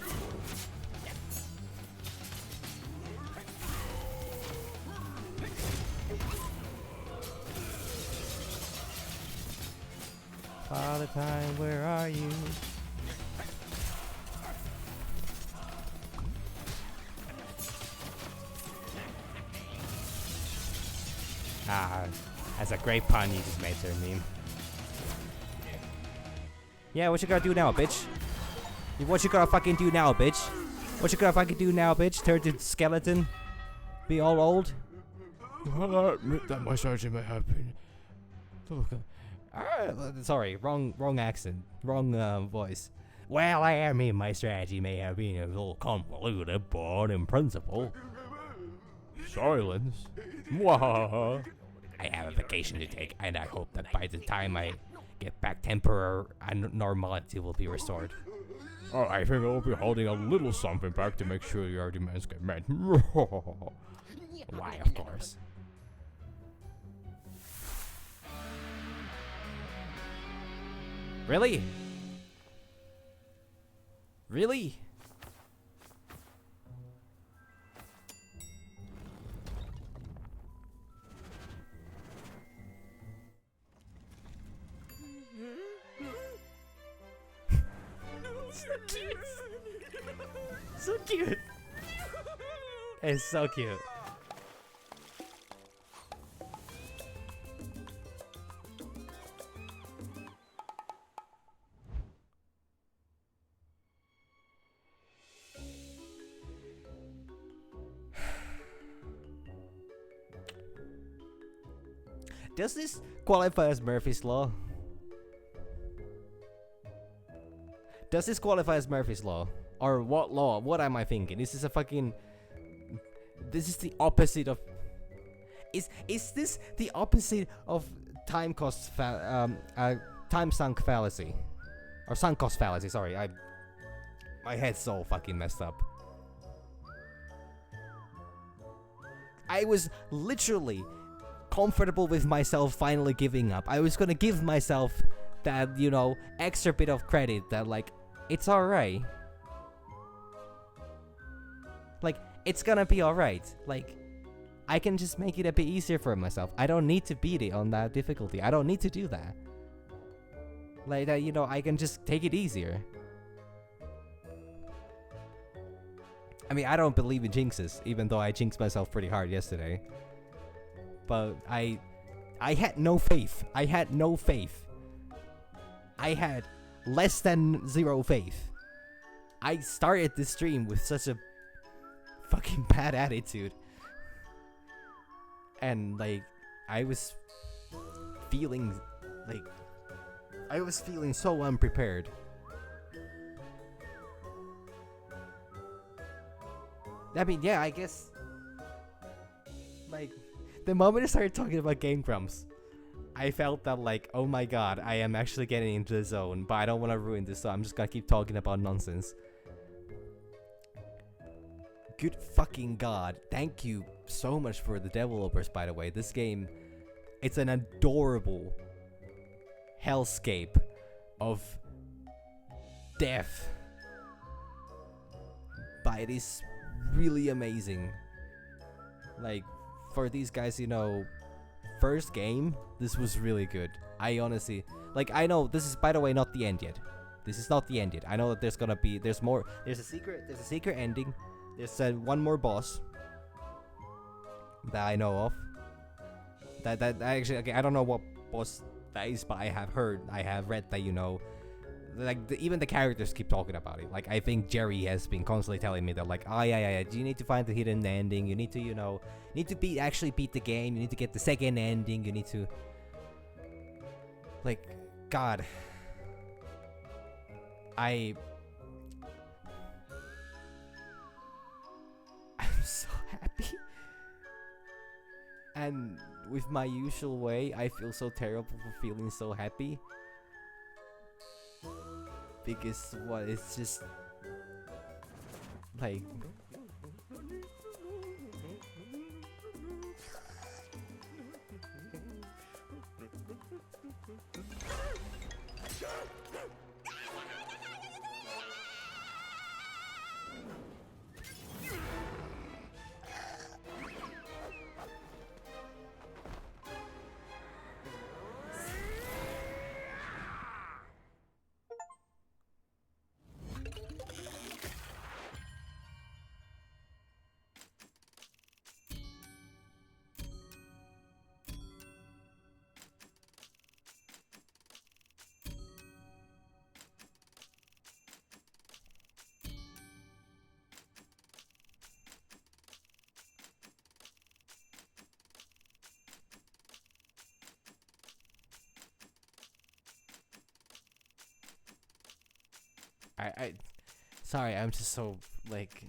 Father Time, where are you? Ah, that's a great pun you just made there, meme. Yeah, what you gotta do now, bitch? What you gotta fucking do now, bitch? What you gotta fucking do now, bitch? Turn to skeleton? Be all old? I'll admit that my strategy may have been... sorry, wrong accent. Wrong voice. Well, I mean, my strategy may have been a little convoluted, but in principle... Silence? Mwahaha. I have a vacation to take, and I hope that by the time I get back, temporary normality will be restored. Oh, I think I'll be holding a little something back to make sure your demands get met. Why, of course. Really? Really? So cute. So cute. It's so cute. Does this qualify as Murphy's Law? Does this qualify as Murphy's Law? Or what law? What am I thinking? This is a fucking... This is the opposite of... Is this the opposite of time cost time sunk fallacy? Or sunk cost fallacy, sorry. My head's so fucking messed up. I was literally comfortable with myself finally giving up. I was gonna give myself that, you know, extra bit of credit that, like, it's alright. Like, it's gonna be alright. Like, I can just make it a bit easier for myself. I don't need to beat it on that difficulty. I don't need to do that. Like, that, you know, I can just take it easier. I mean, I don't believe in jinxes, even though I jinxed myself pretty hard yesterday. But I had no faith. I had no faith. I had less than zero faith. I started this stream with such a fucking bad attitude. And, like, I was feeling so unprepared. I mean, yeah, I guess, like, the moment I started talking about Game Grumps, I felt that, like, oh my god, I am actually getting into the zone, but I don't want to ruin this, so I'm just gonna keep talking about nonsense. Good fucking god. Thank you so much for the developers, by the way. This game, it's an adorable hellscape of death fight is really amazing. Like, for these guys, you know, first game, this was really good. I honestly, like, I know this is, by the way, not the end yet. This is not the end yet. I know that there's more. There's a secret ending. There's one more boss that I know of. That actually, okay, I don't know what boss that is, but I have read that, you know, like even the characters keep talking about it. Like, I think Jerry has been constantly telling me that, like, oh yeah, you need to find the hidden ending. You need to, you know, actually beat the game. You need to get the second ending. You need to, like, God, I'm so happy. And with my usual way, I feel so terrible for feeling so happy. Because what, it's just like, sorry, I'm just so, like,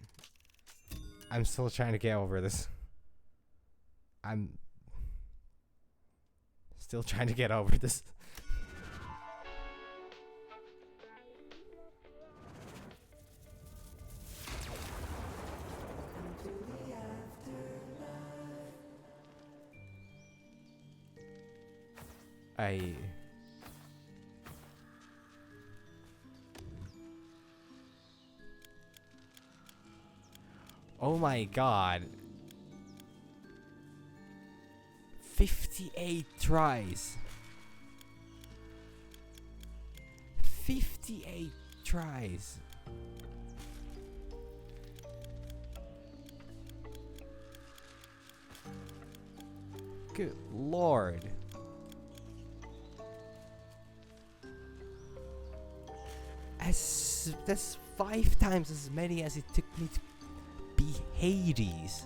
I'm still trying to get over this. I'm still trying to get over this. Oh my god. 58 tries. 58 tries. Good lord. That's 5 times as many as it took me to be Hades.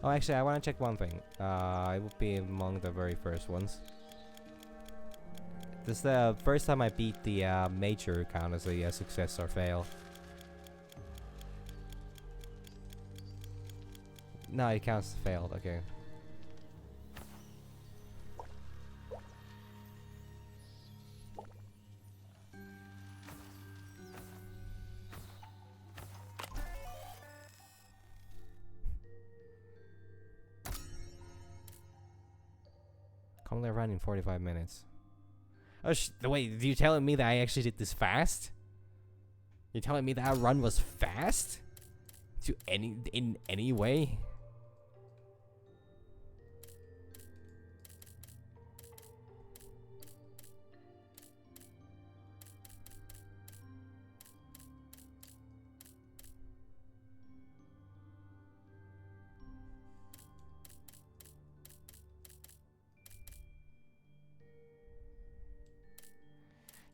Oh, actually, I want to check one thing. It would be among the very first ones. This is the first time I beat the major count as a success or fail. No, it counts as failed. Okay. Commonly run in 45 minutes. Oh, wait, you telling me that I actually did this fast? You're telling me that run was fast? In any way?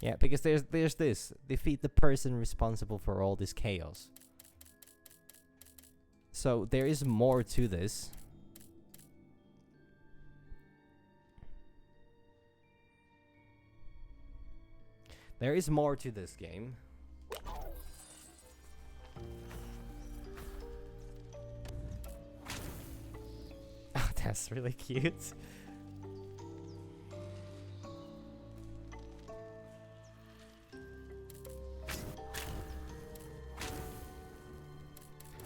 Yeah, because there's this. Defeat the person responsible for all this chaos. So there is more to this. There is more to this game. Oh, that's really cute.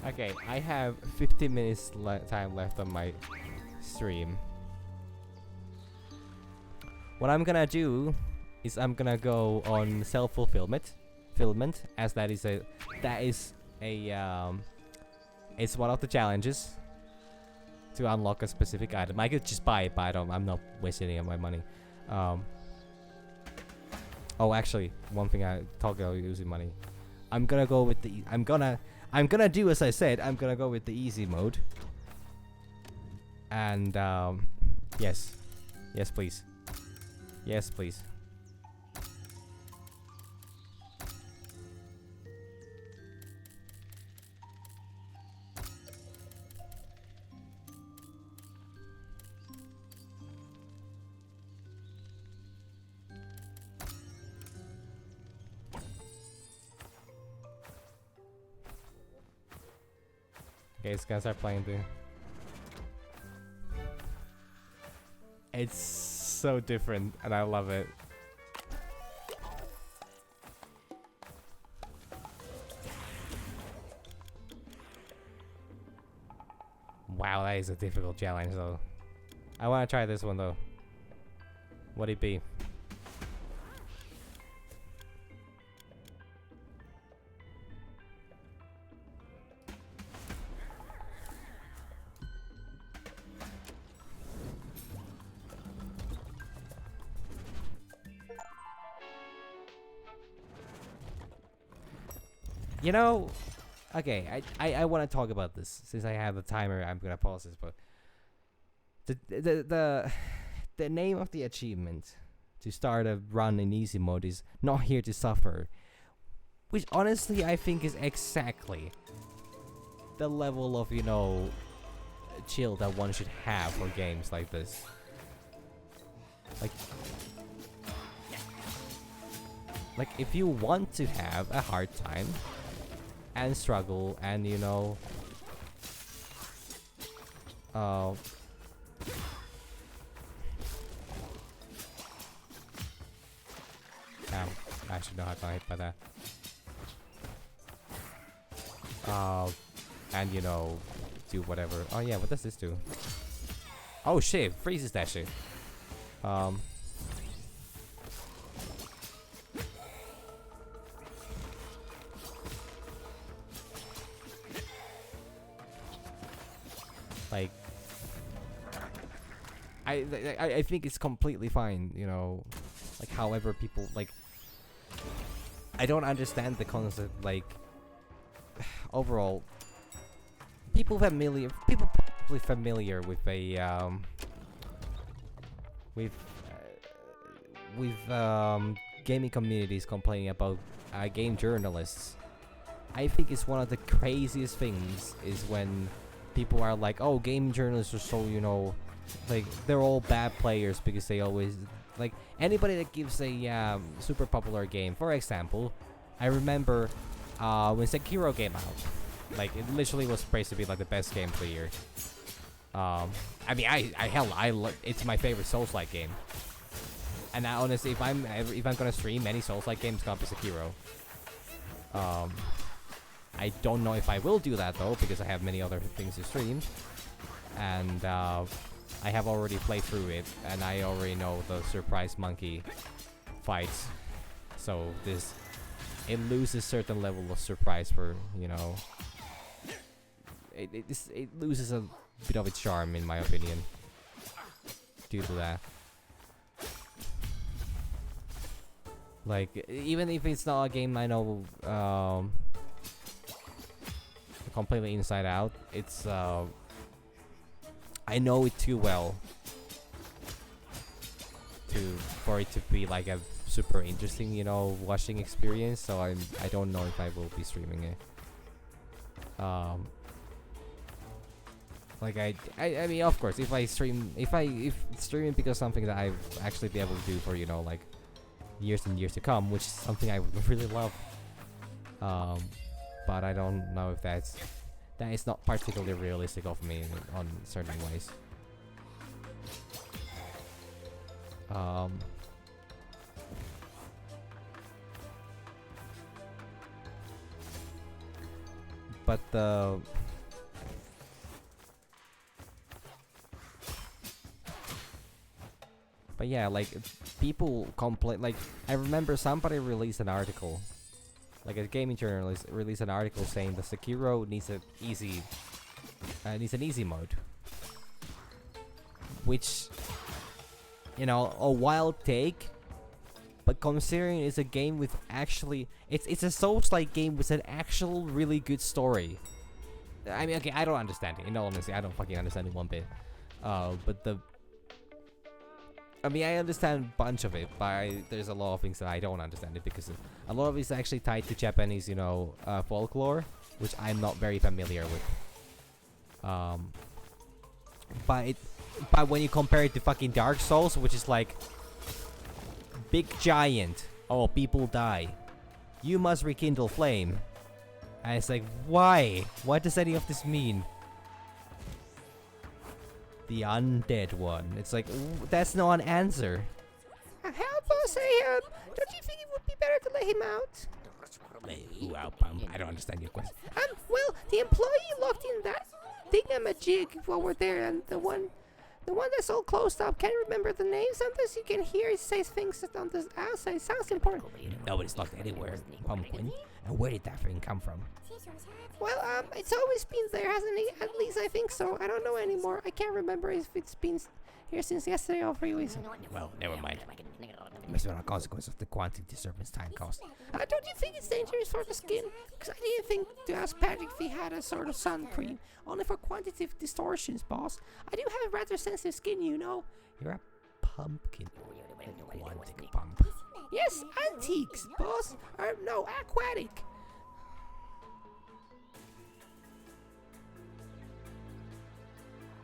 Okay, I have 50 minutes time left on my stream. what I'm gonna do is I'm gonna go on self-fulfillment, as that is a it's one of the challenges to unlock a specific item. I could just buy it, but I'm not wasting any of my money. Oh, actually, one thing I talk about using money. I'm gonna go with the. I'm gonna do as I said. I'm gonna go with the easy mode. And yes, please, yes, please. Okay, it's gonna start playing too. It's so different, and I love it. Wow, that is a difficult challenge, though. I want to try this one, though. What'd it be? You know, okay, I want to talk about this since I have the timer. I'm gonna pause this, but the name of the achievement to start a run in easy mode is "Not Here to Suffer," which honestly I think is exactly the level of chill that one should have for games like this. Like if you want to have a hard time and struggle and I should know how to hit by that. And do whatever. Oh yeah, what does this do? Oh shit, freezes that shit. Like I think it's completely fine, like however people like. I don't understand the concept, like overall people probably familiar with a gaming communities complaining about game journalists. I think it's one of the craziest things is when people are like, oh, game journalists are so, like they're all bad players because they always like anybody that gives a super popular game. For example, I remember when Sekiro came out, like it literally was praised to be like the best game of the year. I mean, it's my favorite Souls-like game. And now, honestly, if I'm gonna stream any Souls-like game, it's gonna be Sekiro. I don't know if I will do that though because I have many other things to stream, and I have already played through it, and I already know the surprise monkey fights. So it loses certain level of surprise for it loses a bit of its charm in my opinion due to that. Like even if it's not a game I know completely inside out, it's I know it too well for it to be like a super interesting, watching experience. So I don't know if I will be streaming it. Like I mean, of course, if streaming because something that I've actually be able to do for like years and years to come, which is something I would really love. But I don't know if that is not particularly realistic of me on certain ways. But But yeah, like people complain. Like I remember somebody released an article, like a gaming journalist released an article saying the Sekiro needs an easy mode, which, you know, a wild take. But considering it's a game with actually, it's a Souls-like game with an actual really good story. I mean, okay, I don't understand it. In all honesty, I don't fucking understand it one bit. But I mean, I understand a bunch of it, but there's a lot of things that I don't understand it because a lot of it's actually tied to Japanese, you know, folklore, which I'm not very familiar with. But when you compare it to fucking Dark Souls, which is like big giant, oh, people die, you must rekindle flame, and it's like, why? What does any of this mean? The undead one. It's like, that's not an answer. Help us, don't you think it would be better to let him out? Ooh, I don't understand your question. Well, the employee locked in that thingamajig while we're there, and the one that's all closed up, can't remember the name. Sometimes you can hear it say things on the outside. It sounds important. Nobody's locked anywhere, Pumpkin. And where did that thing come from? Well, it's always been there, hasn't it? At least I think so. I don't know anymore. I can't remember if it's been here since yesterday or 3 weeks. Well, never mind. Must be a consequence of the quantity disturbance time cost. Don't you think it's dangerous for the skin? Because I didn't think to ask Patrick if he had a sort of sun cream. Only for quantitative distortions, boss. I do have rather sensitive skin, you know. You're a pumpkin. Quantic pump. Yes, antiques, boss. Or no, aquatic.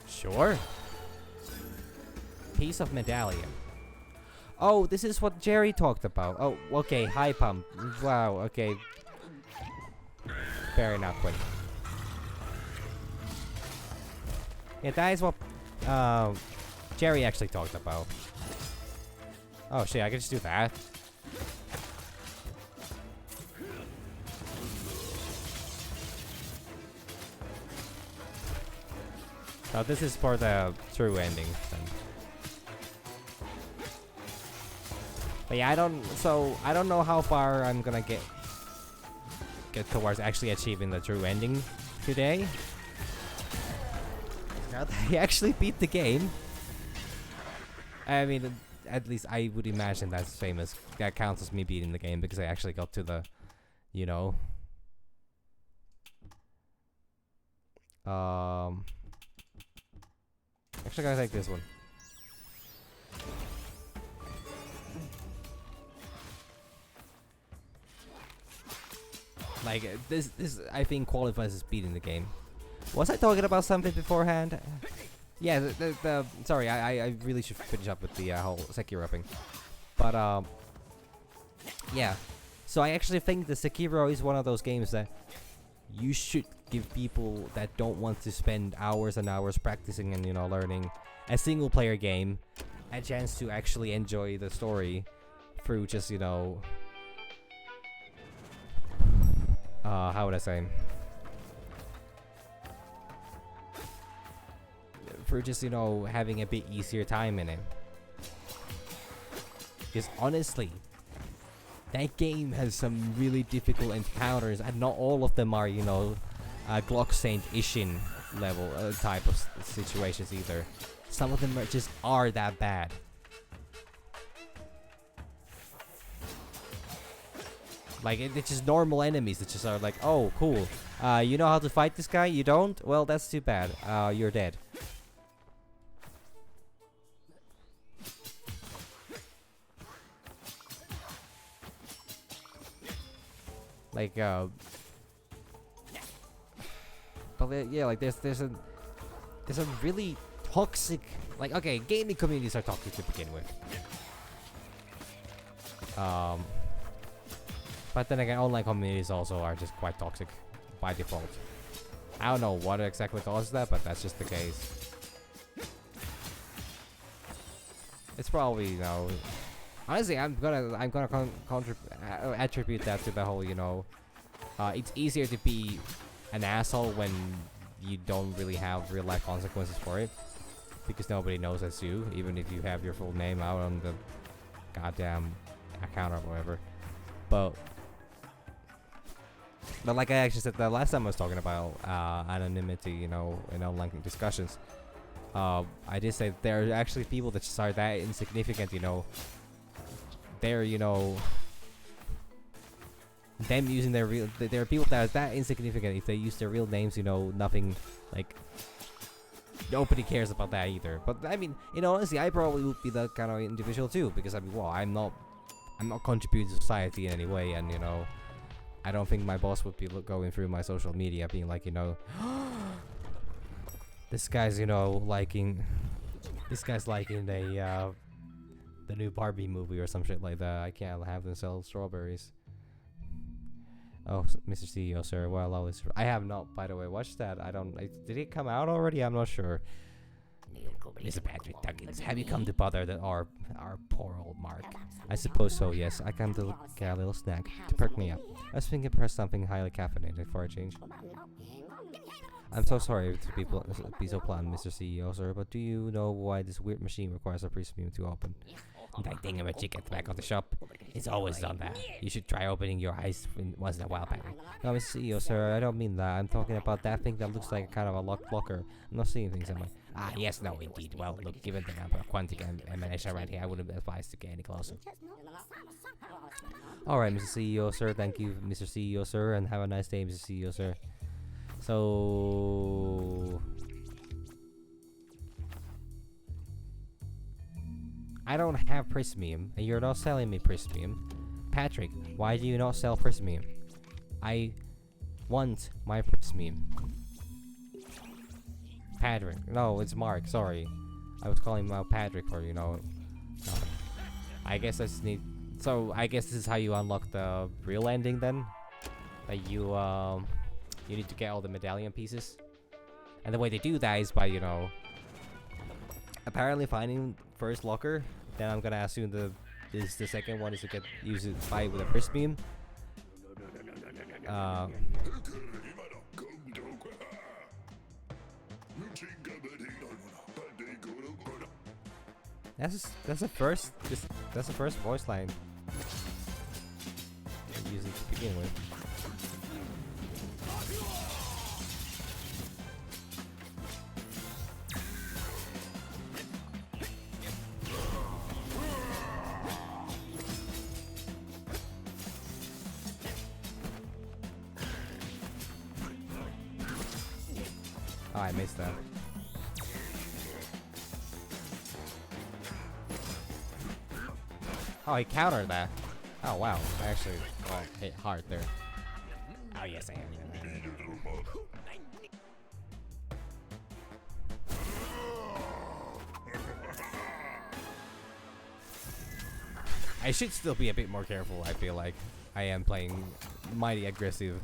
Sure. Piece of medallion. Oh, this is what Jerry talked about. Oh, okay. High pump. Wow. Okay. Fair enough. Wait. Yeah, that is what Jerry actually talked about. Oh shit! I can just do that. Oh, this is for the true ending then. But yeah, I don't know how far I'm gonna get towards actually achieving the true ending today. Now that I actually beat the game. I mean, at least I would imagine that's famous. That counts as me beating the game because I actually got to the, you know. Actually, gotta take this one. Like this I think qualifies as beating the game. Was I talking about something beforehand? Yeah, the sorry, I really should finish up with the whole Sekiro thing. But yeah. So I actually think the Sekiro is one of those games that you should give people that don't want to spend hours and hours practicing and, you know, learning a single player game a chance to actually enjoy the story through just, you know, how would I say? For just, you know, having a bit easier time in it. Because honestly, that game has some really difficult encounters, and not all of them are, you know, Glock Saint Ishin level type of situations either. Some of them are that bad. Like, it's just normal enemies that just are like, oh, cool. You know how to fight this guy? You don't? Well, that's too bad. You're dead. Like, but yeah, like there's a really toxic, like, okay, gaming communities are toxic to begin with. But then again, online communities also are just quite toxic by default. I don't know what exactly causes that, but that's just the case. It's probably, you know, honestly, I'm gonna attribute that to the whole, you know, it's easier to be an asshole when you don't really have real life consequences for it, because nobody knows that's you, even if you have your full name out on the goddamn account or whatever. But like I actually said the last time I was talking about anonymity, you know, in online discussions, I did say there are actually people that just are that insignificant, you know. They're, you know, them using their real. There are people that are that insignificant. If they use their real names, you know, nothing, like, nobody cares about that either. But I mean, you know, honestly, I probably would be that kind of individual too, because I mean, well, I'm not contributing to society in any way, and you know, I don't think my boss would be going through my social media being like, you know, this guy's, you know, liking the new Barbie movie or some shit like that. I can't have them sell strawberries. Oh, Mr. CEO, sir. Well, always. I have not, by the way, watched that. Did it come out already? I'm not sure. Mr. Patrick Duggins, have you come to bother our poor old Mark? I suppose so, yes. I come to get a little snack to perk me up. I was thinking perhaps something highly caffeinated for a change. I'm so sorry to be so blunt, Mr. CEO, sir, but do you know why this weird machine requires a premium to open? That thingamajig at the back of the shop. It's always done that. You should try opening your eyes once in a while, Patrick. No, Mr. CEO, sir, I don't mean that. I'm talking about that thing that looks like kind of a locked locker. I'm not seeing things, am I? Ah, yes, no, indeed. Well, look, given the number of quantic emanation right here, I wouldn't advise to get any closer. Alright, Mr. CEO, sir. Thank you, Mr. CEO, sir, and have a nice day, Mr. CEO, sir. So I don't have Prismium, and you're not selling me Prismium. Patrick, why do you not sell Prismium? I want my Prismium. Patrick, no, it's Mark. Sorry, I was calling him out Patrick for, you know. I guess I just need. So I guess this is how you unlock the real ending then. That you need to get all the medallion pieces, and the way they do that is by, you know, apparently finding first locker. Then I'm gonna assume the second one is to use it fight with a prismium. That's the first voice line I use it to begin with. Oh, I missed that. Oh, he countered that. Oh, wow. I actually hit hard there. Oh, yes, I am. I should still be a bit more careful, I feel like. I am playing mighty aggressive.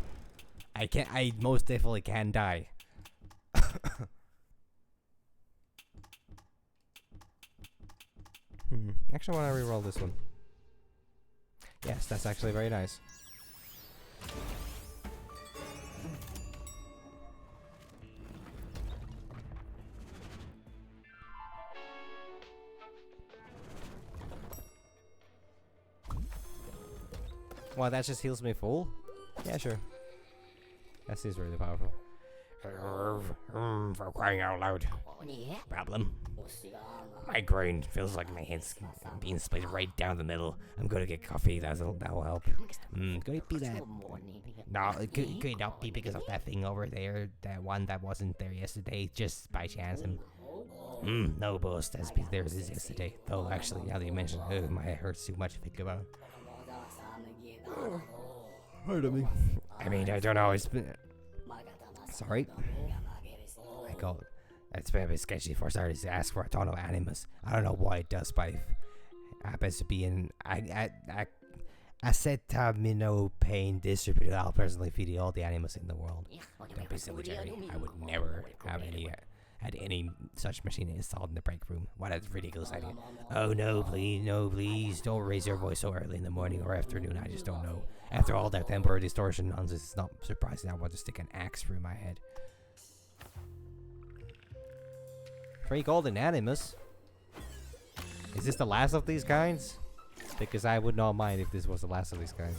I most definitely can die. Actually, I want to reroll this one. Yes, that's actually very nice. Wow, that just heals me full? Yeah, sure. That seems really powerful. For crying out loud. Problem? My brain feels like my head's being split right down the middle. I'm gonna get coffee, that'll help. Could it be that? No, it could not be because of that thing over there. That one that wasn't there yesterday, just by chance. No, boss, that's been there since yesterday. Though, actually, now that you mention it, my head hurts too much to think about. Pardon me. I mean, I don't know, it's been... Sorry. I got... It's been a bit sketchy for starters to ask for a ton of animus. I don't know why it does, but it happens to be an acetaminophen distributed. I'll personally feed all the animus in the world. Don't be silly, Jerry. I would never have any such machine installed in the break room. What a ridiculous idea. Oh, no, please. Don't raise your voice so early in the morning or afternoon. I just don't know. After all that temporary distortion nonsense, it's not surprising I want to stick an axe through my head. 3 golden animus? Is this the last of these kinds? Because I would not mind if this was the last of these kinds.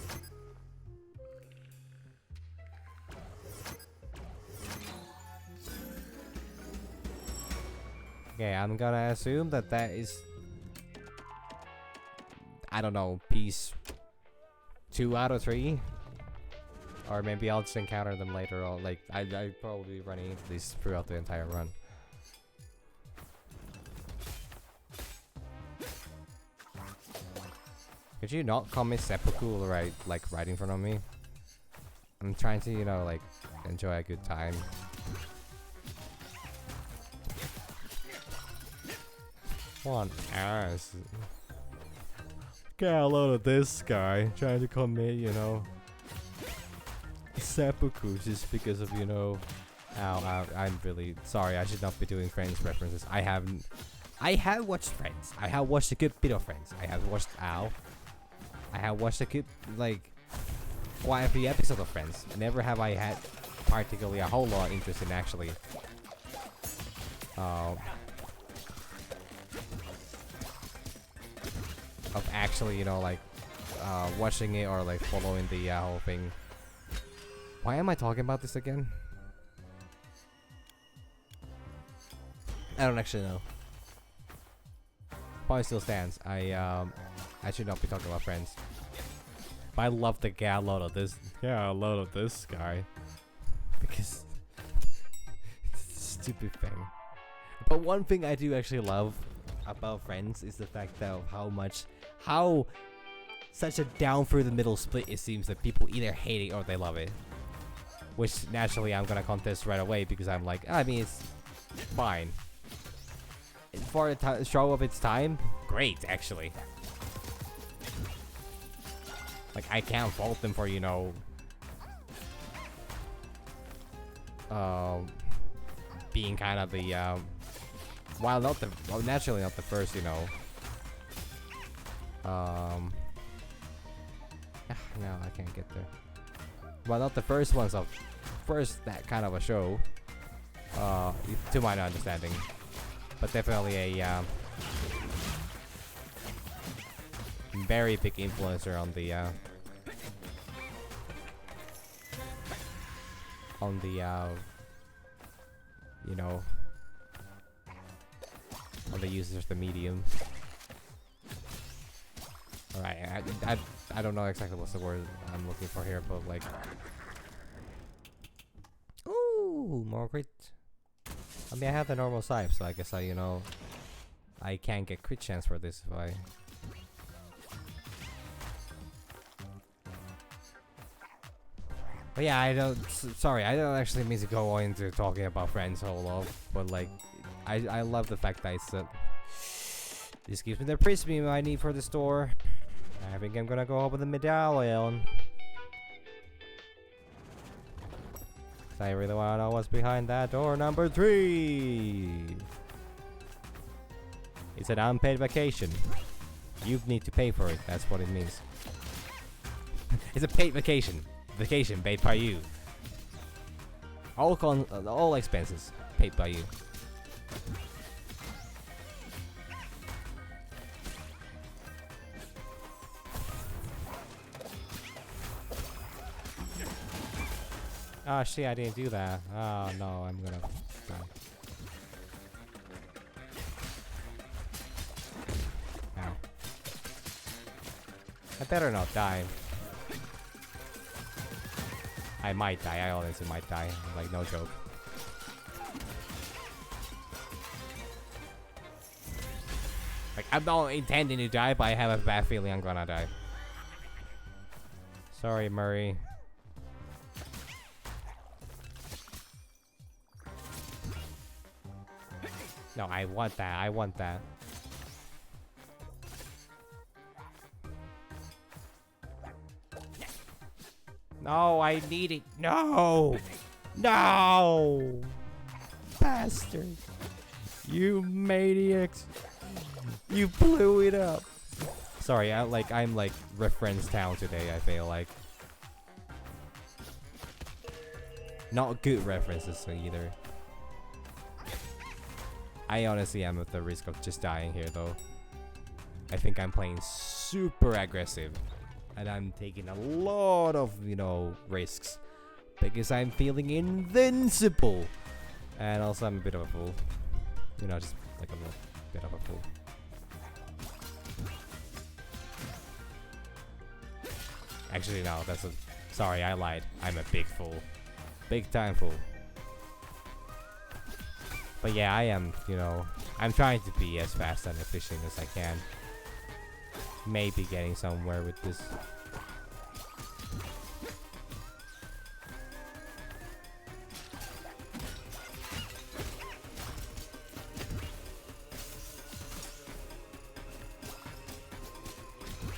Okay, I'm gonna assume that that is... I don't know, piece 2 out of 3? Or maybe I'll just encounter them later on. Like, I'd probably be running into these throughout the entire run. Could you not commit seppuku right in front of me? I'm trying to, you know, like, enjoy a good time. What ass. Get a load of this guy trying to commit, you know, seppuku just because of, you know. Ow, I'm really sorry. I should not be doing Friends references. I have watched Friends. I have watched a good bit of Friends. I have watched I have watched a good, like, quite a few episodes of Friends. Never have I had particularly a whole lot of interest in actually of actually, you know, like watching it or like following the whole thing. Why am I talking about this again? I don't actually know. Point still stands. I should not be talking about Friends. But I love to get a load of this. Yeah, a load of this guy. Because it's a stupid thing. But one thing I do actually love about Friends is the fact that how such a down through the middle split it seems that people either hate it or they love it. Which naturally I'm gonna contest right away because I'm like, I mean, it's fine. For a show of its time, great actually. Like, I can't fault them for, you know, being kind of the while not the naturally not the first, you know, no, I can't get there. Well, not the first ones of that kind of a show, to my understanding, but definitely a very big influencer on the you know, on the users of the medium. Alright, I don't know exactly what's the word I'm looking for here, but like, ooh, more crit. I mean, I have the normal scythe, so I guess you know, I can get crit chance for this if I. But yeah, I don't. Sorry, I don't actually mean to go into talking about Friends whole lot, but like, I love the fact that it's this gives me the prism I need for the store. I think I'm gonna go open the medallion. I really wanna know what's behind that door number 3. It's an unpaid vacation. You need to pay for it. That's what it means. It's a paid vacation. Vacation paid by you. All expenses paid by you. Oh shit, I didn't do that. Oh no, I'm gonna die. Ow. I better not die. I might die, I honestly might die. Like, no joke. Like, I'm not intending to die, but I have a bad feeling I'm gonna die. Sorry, Murray. No, I want that. I want that. No, I need it. No! No! Bastard. You maniacs. You blew it up. Sorry, I'm like reference town today, I feel like. Not good references either. I honestly am at the risk of just dying here, though. I think I'm playing super aggressive. And I'm taking a lot of, you know, risks. Because I'm feeling invincible. And also I'm a bit of a fool. You know, just like a little bit of a fool. Actually, no, that's a... Sorry, I lied. I'm a big fool. Big time fool. But yeah, I am, you know... I'm trying to be as fast and efficient as I can. Maybe getting somewhere with this.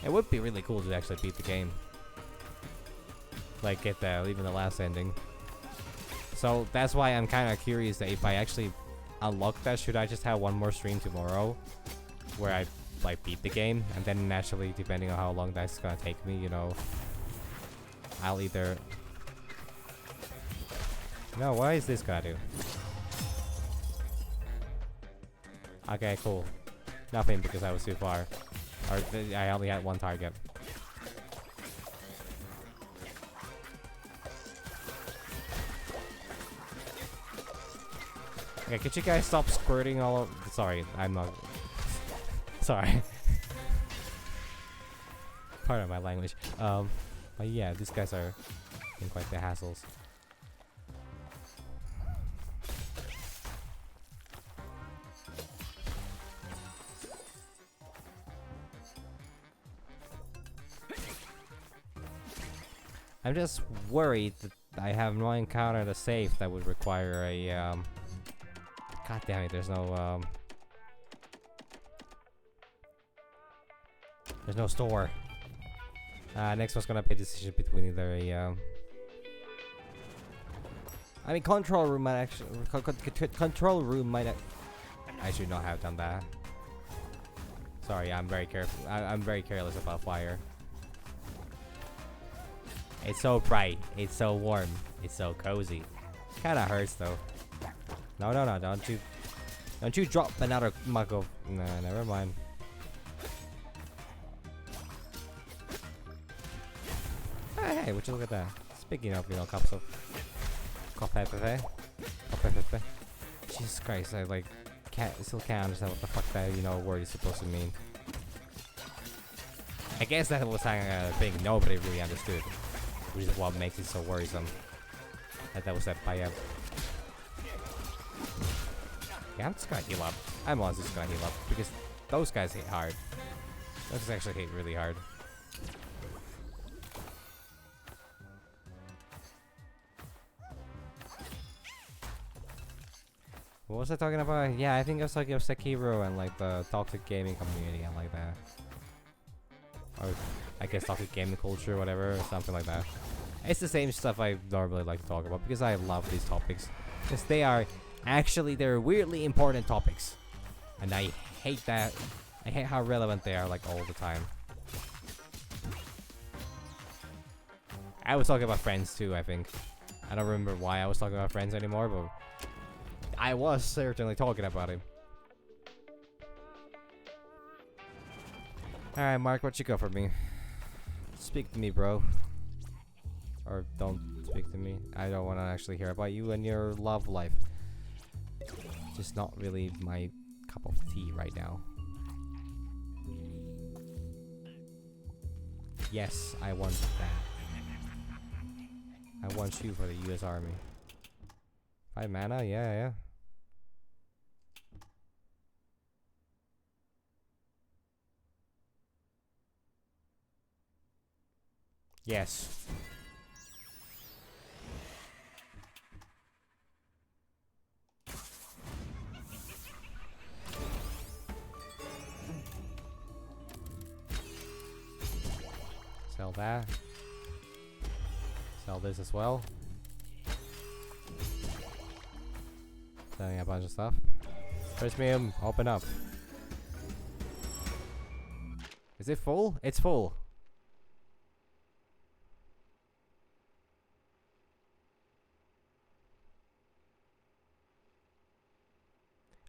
It would be really cool to actually beat the game. Like, get the, even the last ending. So, that's why I'm kind of curious that if I actually unlock that, should I just have one more stream tomorrow? Where I, like, beat the game? And then naturally, depending on how long that's gonna take me, you know... I'll either... No, what is this gonna do? Okay, cool. Nothing because I was too far. Or, I only had one target. Okay, could you guys stop squirting all over? Sorry, I'm not... Sorry. Pardon my language. But yeah, these guys are in quite the hassles. I'm just worried that I have not encountered a safe that would require a, God damn it, there's no, there's no store. Next one's gonna be a decision between either a, I mean, control room might actually, control room might, I should not have done that. Sorry, I'm very careful, I'm very careless about fire. It's so bright, it's so warm, it's so cozy. Kinda hurts though. No, no, no, don't you drop another mug of, nah, never mind. Hey, would you look at that? Speaking of, you know, cups of coffee. Jesus Christ, I like still can't understand what the fuck that, you know, word is supposed to mean. I guess that was a thing nobody really understood. Which is what makes it so worrisome. That was said by yeah, I'm just gonna heal up. I'm honestly just gonna heal up because those guys hit hard. Those actually hit really hard. What was I talking about? Yeah, I think I was talking about Sekiro and like the toxic gaming community and like that. Or I guess toxic gaming culture, whatever, or something like that. It's the same stuff I normally like to talk about because I love these topics. Because they are actually, they're weirdly important topics. And I hate that. I hate how relevant they are like all the time. I was talking about Friends too, I think. I don't remember why I was talking about Friends anymore, but I was certainly talking about it. Alright, Mark, what you got for me? Speak to me, bro. Or don't speak to me. I don't want to actually hear about you and your love life. Just not really my cup of tea right now. Yes, I want that. I want you for the US Army. 5 mana? Yeah, yeah. Yes. Sell that. Sell this as well. Selling a bunch of stuff. Prismium, open up. Is it full? It's full.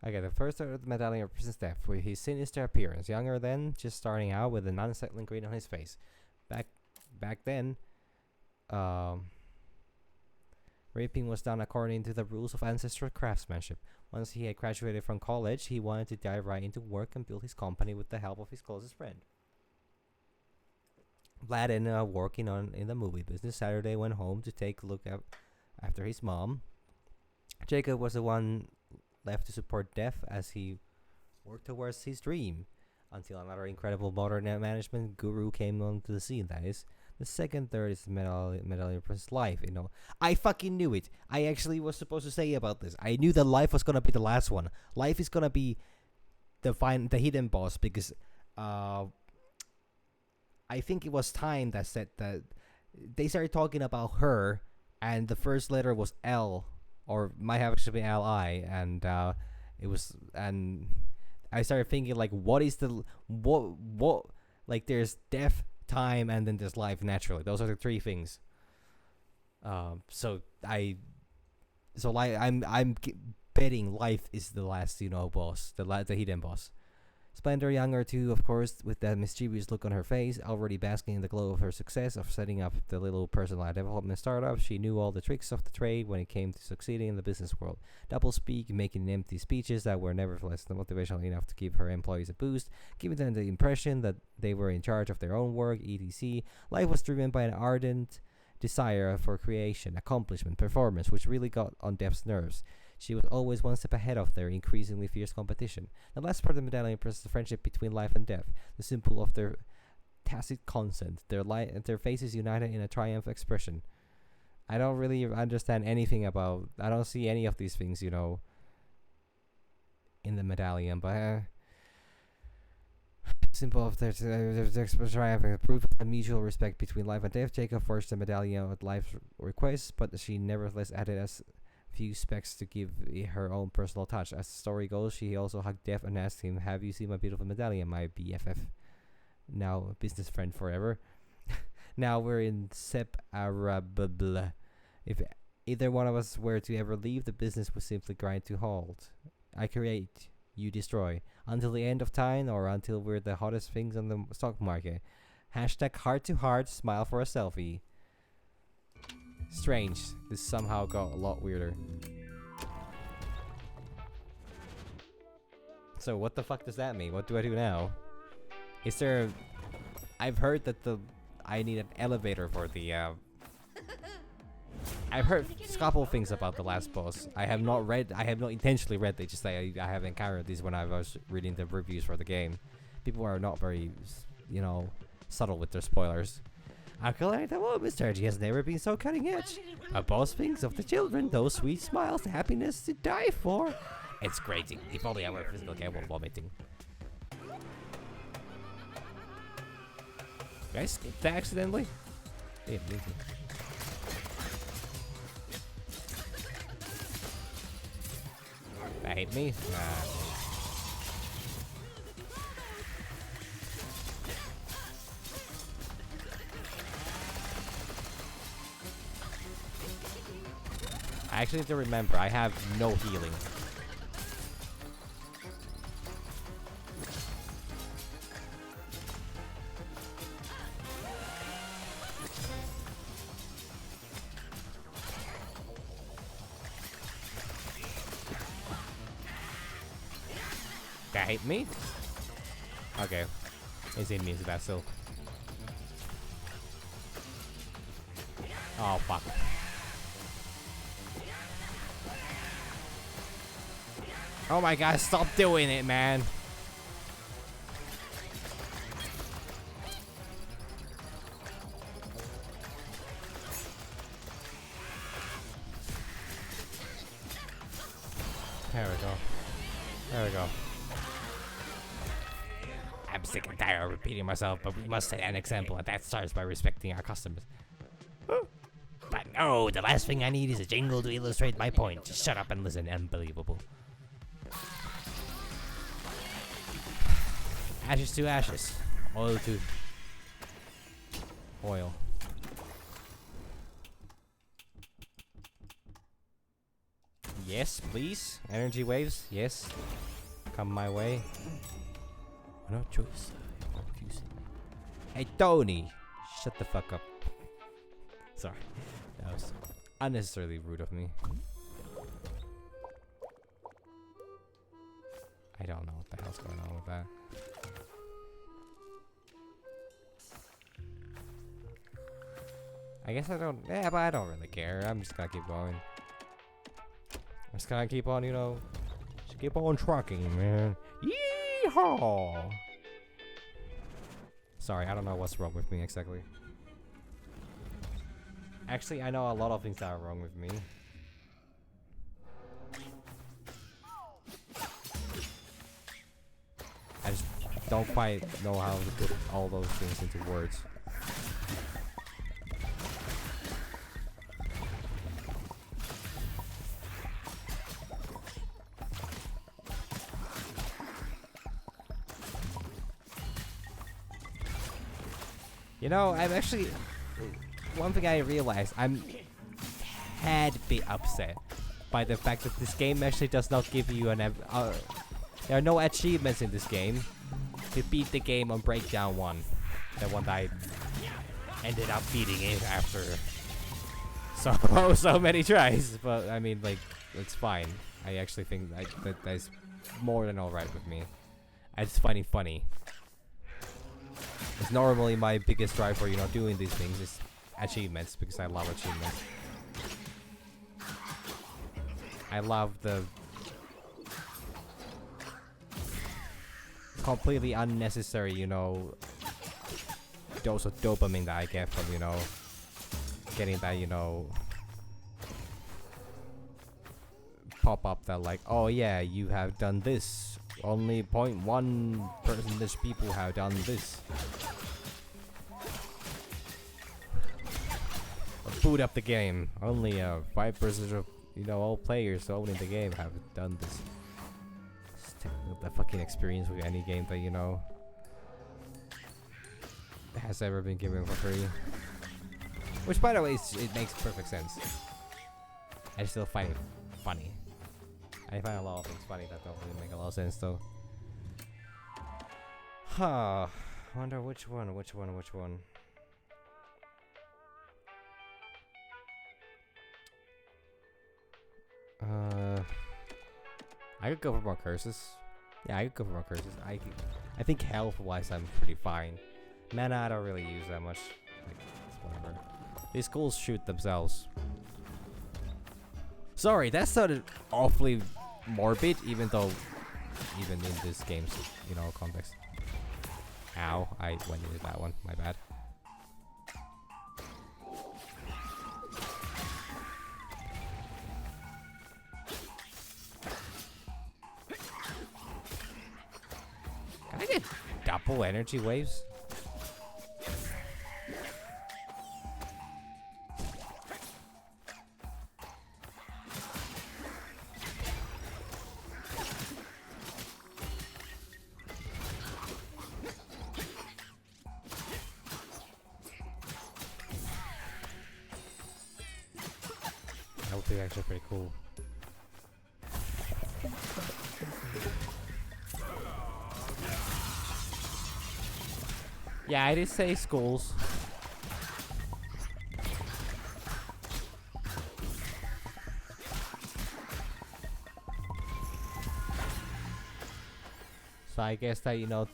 Okay, the first of the medallion represents death, with his sinister appearance, younger then, just starting out with an unsettling grin on his face. Back then, um, raping was done according to the rules of ancestral craftsmanship. Once he had graduated from college, he wanted to dive right into work and build his company with the help of his closest friend. Vlad ended up working in the movie business. Saturday went home to take a look after his mom. Jacob was the one left to support Def as he worked towards his dream, until another incredible modern management guru came onto the scene. That is, the second third is medallion Princess Life. You know, I fucking knew it. I actually was supposed to say about this. I knew that Life was gonna be the last one. Life is gonna be the hidden boss, because I think it was Time that said that they started talking about her, and the first letter was L, or might have actually been Li, and it was, and I started thinking, like, what is the what like, there's death, time, and then there's life naturally. Those are the three things. I'm betting Life is the last, boss, the hidden boss. Splendor, younger too, of course, with that mischievous look on her face, already basking in the glow of her success of setting up the little personal development startup. She knew all the tricks of the trade when it came to succeeding in the business world. Double speak, making empty speeches that were nevertheless motivational enough to give her employees a boost, giving them the impression that they were in charge of their own work, etc. Life was driven by an ardent desire for creation, accomplishment, performance, which really got on Def's nerves. She was always one step ahead of their increasingly fierce competition. The last part of the medallion represents the friendship between Life and Death, the symbol of their tacit consent, their faces united in a triumph expression. I don't really understand anything about, I don't see any of these things, in the medallion, but symbol of their triumph, proof of the mutual respect between Life and Death. Jacob forged the medallion at Life's request, but she nevertheless added as few specs to give her own personal touch. As the story goes, she also hugged Death and asked him, "Have you seen my beautiful medallion, my BFF? Now business friend forever." Now we're in separable. If either one of us were to ever leave, the business would simply grind to halt. I create, you destroy, until the end of time, or until we're the hottest things on the stock market. Hashtag heart to heart, smile for a selfie. Strange. This somehow got a lot weirder. So what the fuck does that mean? What do I do now? Is there... I've heard that I need an elevator for the... I've heard a couple things about the last boss. I have not intentionally read. They just say I have encountered these when I was reading the reviews for the game. People are not very, subtle with their spoilers. Acolyte, oh, Mr. G has never been so cutting edge. A boss thinks of the children, those sweet smiles, happiness to die for. It's grating. If only I were physical capable of vomiting. Did I skip that accidentally? Yeah, that hit me? Nah. I actually need to remember, I have no healing. That hit me? Okay. It's in me, so that's still. Oh, fuck. Oh my god, stop doing it, man. There we go. There we go. I'm sick and tired of repeating myself, but we must set an example, and that starts by respecting our customers. But no, the last thing I need is a jingle to illustrate my point. Just shut up and listen. Unbelievable. Ashes to ashes. Oil to oil. Yes, please. Energy waves. Yes. Come my way. No choice. You're confusing me. Hey, Tony. Shut the fuck up. Sorry. That was unnecessarily rude of me. I don't know what the hell's going on with that. I guess I don't. Yeah, but I don't really care. I'm just gonna keep going. I'm just gonna keep on, you know. Just keep on trucking, man. Yeehaw! Sorry, I don't know what's wrong with me exactly. Actually, I know a lot of things that are wrong with me. I just don't quite know how to put all those things into words. You know, I'm actually... One thing I realized, I'm tad bit upset by the fact that this game actually does not give you an... there are no achievements in this game to beat the game on Breakdown 1. The one that I ended up beating it after so many tries. But, I mean, like, it's fine. I actually think that's more than alright with me. I just find it funny. Because normally my biggest drive for, you know, doing these things is achievements, because I love achievements. I love the completely unnecessary, you know, dose of dopamine that I get from, you know, getting that, you know, pop up that like, oh yeah, you have done this. Only 0.1% people have done this. Or boot up the game. Only 5% of, you know, all players owning the game have done this. The fucking experience with any game that, you know, has ever been given for free. Which, by the way, it makes perfect sense. I still find it funny. I find a lot of things funny that don't really make a lot of sense, though. Huh. Wonder which one. I could go for more curses. Yeah, I could go for more curses. I think health-wise, I'm pretty fine. Mana, I don't really use that much. Like, it's whatever. These schools shoot themselves. Sorry, that sounded awfully morbid, even in this game's, you know, context. Ow, I went into that one. My bad. Can I get double energy waves? That would be actually pretty cool. Yeah, I did say schools. So I guess that, you know,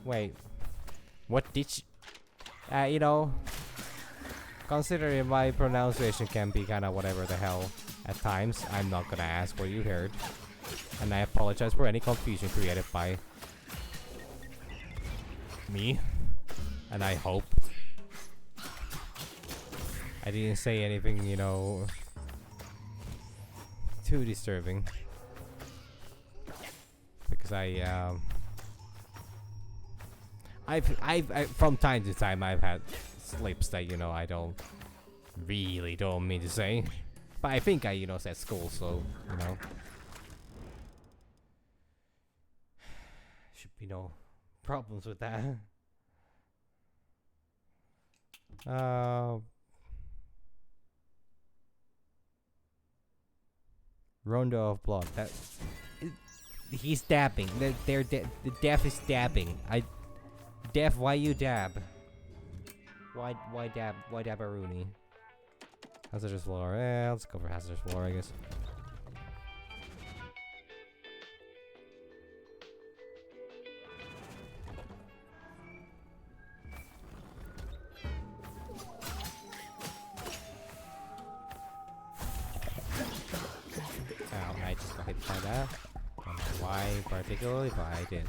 wait. What did you... you know... Considering my pronunciation can be kinda whatever the hell at times, I'm not gonna ask what you heard. And I apologize for any confusion created by me. And I hope I didn't say anything, you know, too disturbing. Because I've from time to time I've had slips that, you know, I don't mean to say. But I think I, you know, said school, so, you know. Should be no problems with that. Rondo of blood. That he's dabbing. The deaf is dabbing. Deaf. Why you dab? Why dab? Why dab a Rooney? Hazardous floor. Let's go for hazardous floor, I guess. Oh, I just got hit by that. Don't know why particularly, but I did.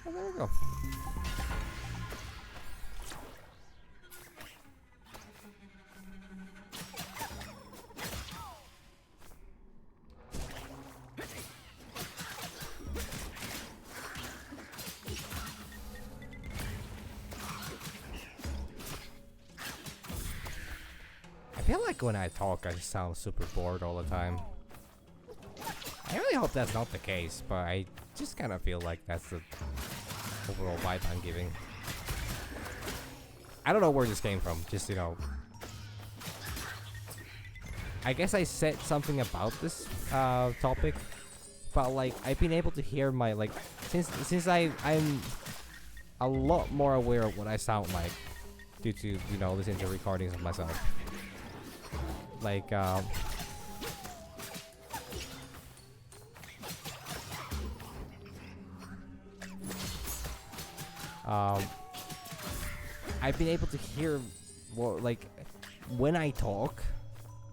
Oh, there we go. I feel like when I talk, I just sound super bored all the time. I really hope that's not the case, but I just kind of feel like that's the overall vibe I'm giving. I don't know where this came from, just, you know. I guess I said something about this topic, but like I've been able to hear my like since I'm a lot more aware of what I sound like due to, you know, listening to recordings of myself. Like I've been able to hear what, like, when I talk,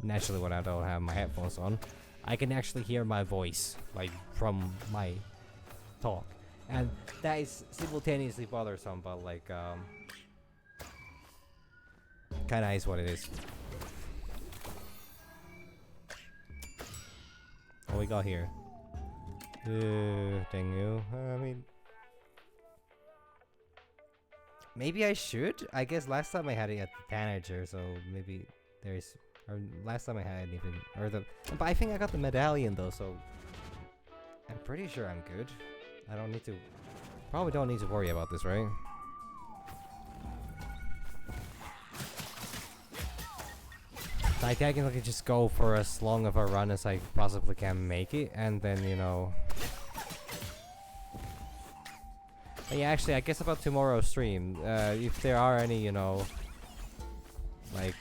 naturally when I don't have my headphones on, I can actually hear my voice, like, from my talk. And that is simultaneously bothersome, but like, kinda is what it is. What we got here? Dang you. I mean, maybe I should? I guess last time I had it at the tanager, so maybe there's... Or last time I had it even... Or the... But I think I got the medallion though, so... I'm pretty sure I'm good. I don't need to... Probably don't need to worry about this, right? I technically just go for as long of a run as I possibly can make it, and then, you know... But yeah, actually, I guess about tomorrow's stream, if there are any, you know... Like...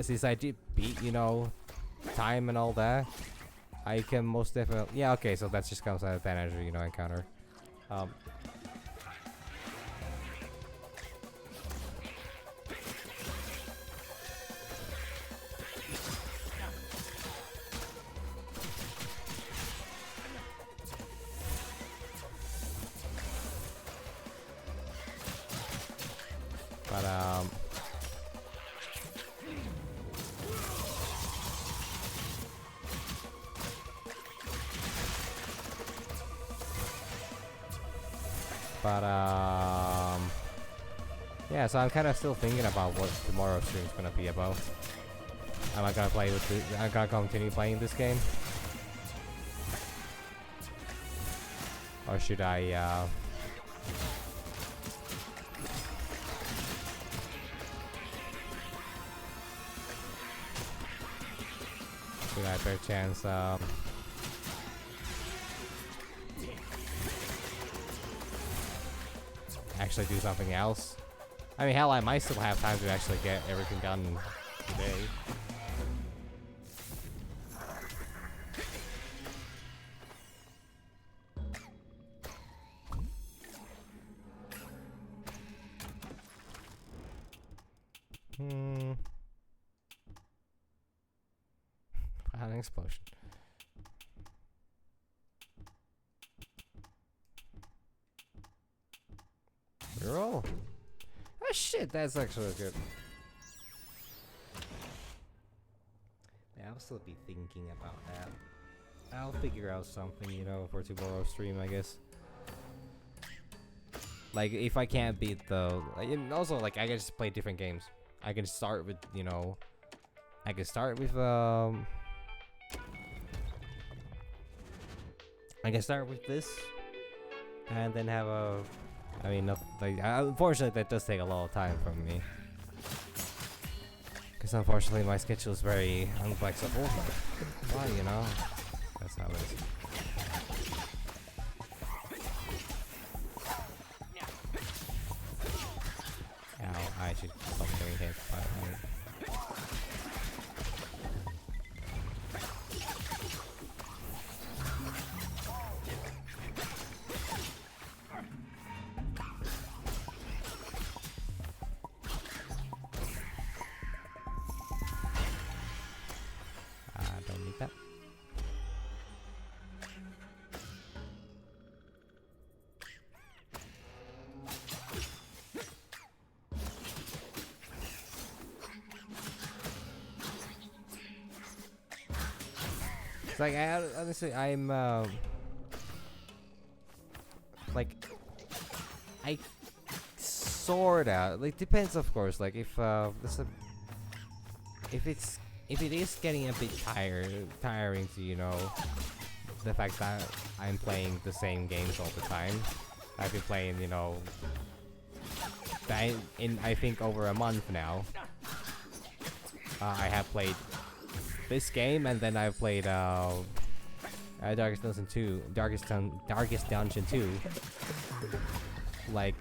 Since I did beat, you know, time and all that, I can most definitely... Yeah, okay, so that just comes out of that energy, you know, encounter. Yeah, so I'm kind of still thinking about what tomorrow's stream is gonna be about. Am I gonna play with this? I'm gonna continue playing this game, or should I? Should I perchance actually do something else? I mean, hell, I might still have time to actually get everything done today. An explosion. Reroll. Oh shit, that's actually good. Yeah, I'll still be thinking about that. I'll figure out something, you know, for tomorrow's stream, I guess. Like, if I can't beat the... And also, like, I can just play different games. I can start with, you know... I can start with, I can start with this, and then have a. I mean, not like unfortunately that does take a lot of time from me, because unfortunately my schedule is very unflexible. But you know, that's how it is. Ow! I should stop getting hit by. Don't need that. It's like honestly, I'm like I sorta like depends, of course. Like if if it is getting a bit tiring to the fact that I'm playing the same games all the time. I've been playing I think over a month now. I have played this game, and then I've played Darkest Dungeon 2, Darkest Dungeon 2. Like,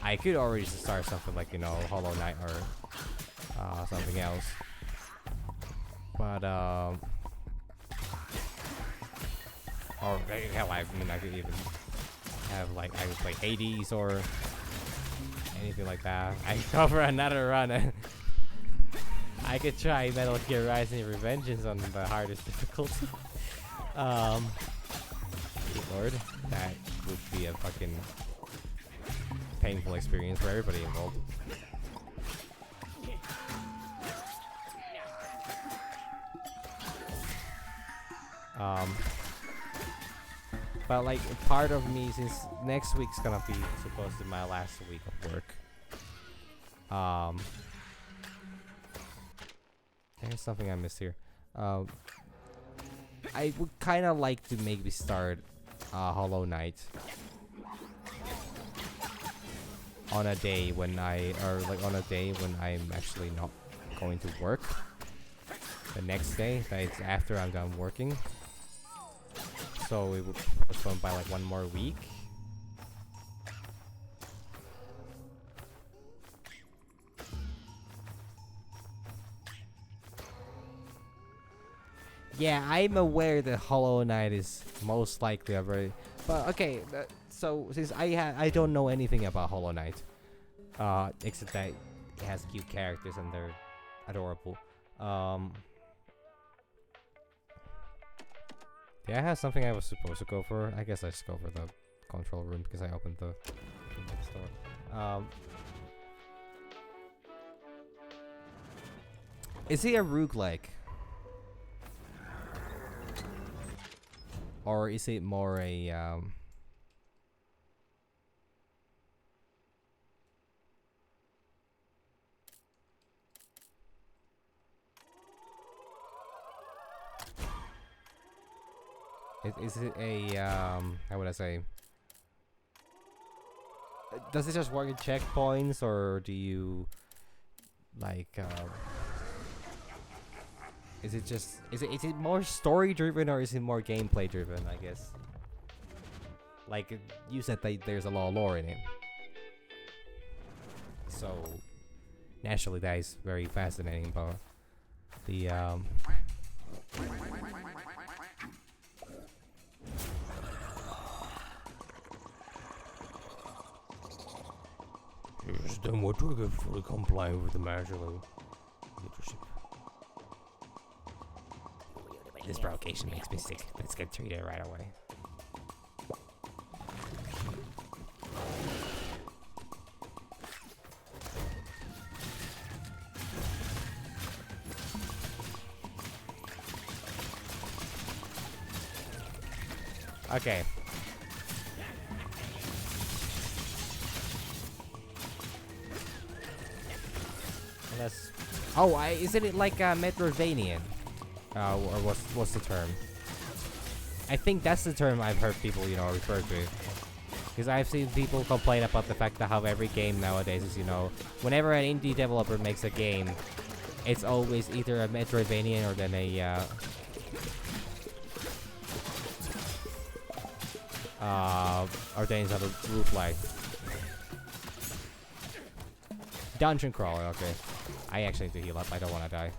I could already just start something like Hollow Knight or something else, but or hell, I mean I could even have I could play Hades or anything like that. I could go for another run. I could try Metal Gear Rising Revengeance on the hardest difficulty. Good lord, that would be a fucking painful experience for everybody involved. But like part of me, since next week's gonna be supposed to be my last week of work, there's something I missed here. I would kind of like to maybe start Hollow Knight on a day when on a day when I'm actually not going to work. The next day, that it's after I'm done working. So it would postpone by like one more week. Yeah, I'm aware that Hollow Knight is most likely a very... But okay, so since I don't know anything about Hollow Knight, except that it has cute characters and they're adorable. Yeah, I have something I was supposed to go for. I guess I just go for the control room because I opened the next door. Is he a roguelike? Or is it more a is it a how would I say? Does it just work in checkpoints, or do you like is it more story driven, or is it more gameplay driven, I guess? Like you said that there's a lot of lore in it. So naturally that is very fascinating, but the Here's done what trigger fully complying with the martial leadership. This provocation makes me sick. Let's get treated right away. Okay. Let's. Oh, isn't it like Metroidvania? Or what's the term? I think that's the term I've heard people, you know, refer to. Because I've seen people complain about the fact that how every game nowadays is, you know, whenever an indie developer makes a game, it's always either a Metroidvania or then a, or then it's a roguelike. Dungeon crawler, okay. I actually need to heal up, I don't want to die.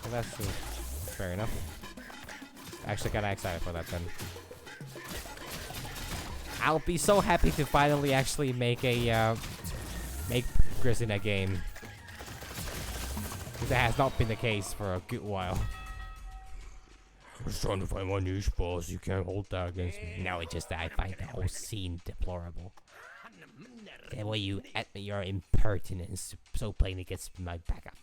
Well, that's fair enough. Actually kinda excited for that then. I'll be so happy to finally actually make a, make progress in a game. Because that has not been the case for a good while. I was trying to find my niche, boss. You can't hold that against me. No, it's just that I find the whole scene deplorable. The way you admit your impertinence so plainly gets my back up.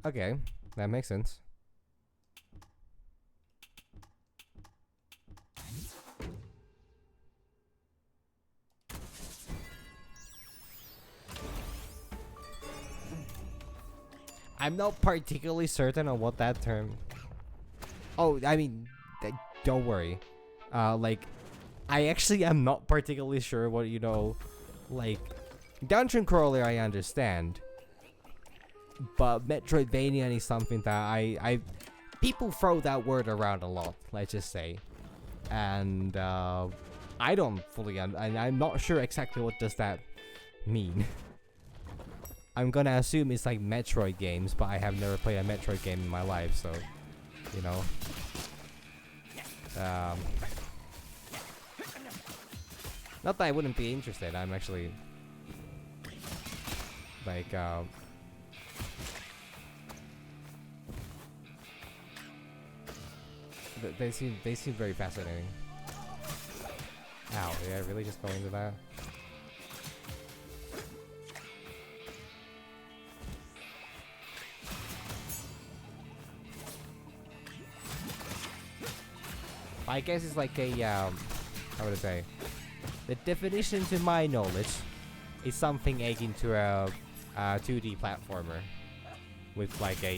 Okay, that makes sense. I'm not particularly certain on what that term... Oh, I mean, don't worry. Like, I actually am not particularly sure what, you know, like, Dungeon Crawler I understand. But Metroidvania is something that I people throw that word around a lot, let's just say. And, I don't fully, I'm not sure exactly what does that mean. I'm gonna assume it's like Metroid games, but I have never played a Metroid game in my life, so, you know. Not that I wouldn't be interested, I'm actually, like, they seem very fascinating. Ow, did I really just go into that? I guess it's like a, how would I say? The definition to my knowledge is something akin to a 2D platformer with like a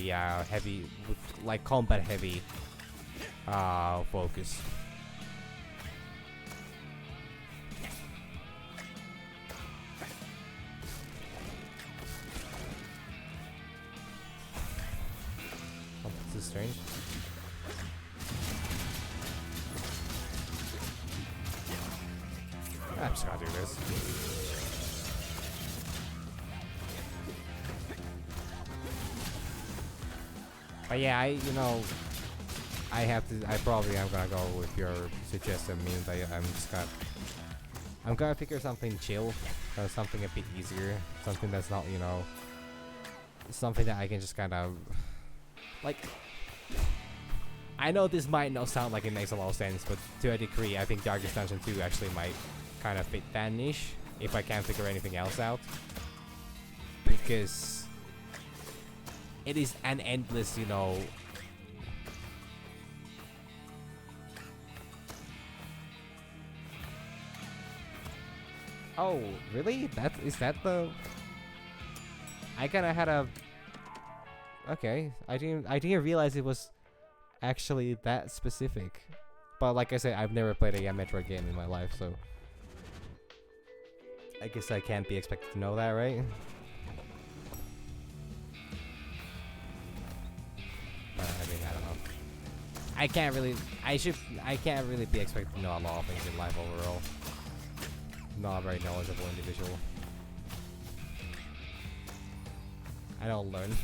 heavy, with like combat heavy focus. Oh, this is strange. I'm just gonna do this. But yeah, I probably am gonna go with your suggested means. I'm gonna figure something chill, something a bit easier, something that's not, you know, something that I can just kind of, like, I know this might not sound like it makes a lot of sense, but to a degree, I think Darkest Dungeon 2 actually might kind of fit that niche, if I can't figure anything else out. Because it is an endless, you know... Oh, really? Is that the... I kinda had a... Okay, I didn't realize it was actually that specific. But like I said, I've never played a Metroid game in my life, so... I guess I can't be expected to know that, right? I mean, I don't know. I can't really be expected to know a lot of things in life overall. Not a very knowledgeable individual. I don't learn.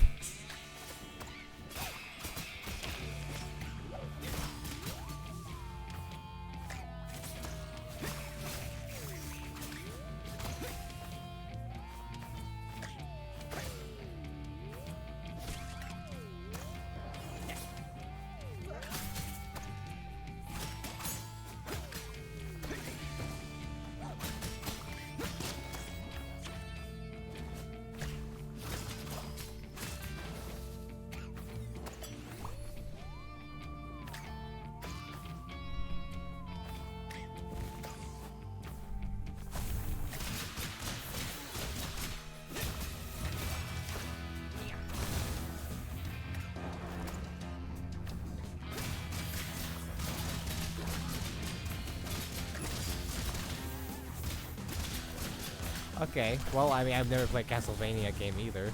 Okay, well, I mean, I've never played Castlevania game either.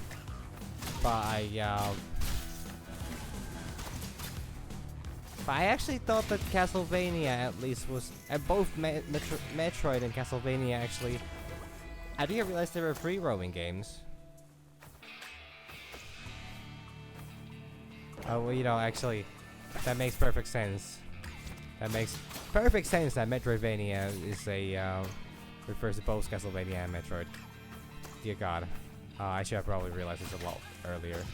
But I actually thought that Castlevania at least was... both Metroid and Castlevania actually... I didn't realize they were free roaming games. Oh, well, you know, actually, that makes perfect sense. That makes perfect sense that Metroidvania is a, refers to both Castlevania and Metroid. Dear God. I should have probably realized this a lot earlier.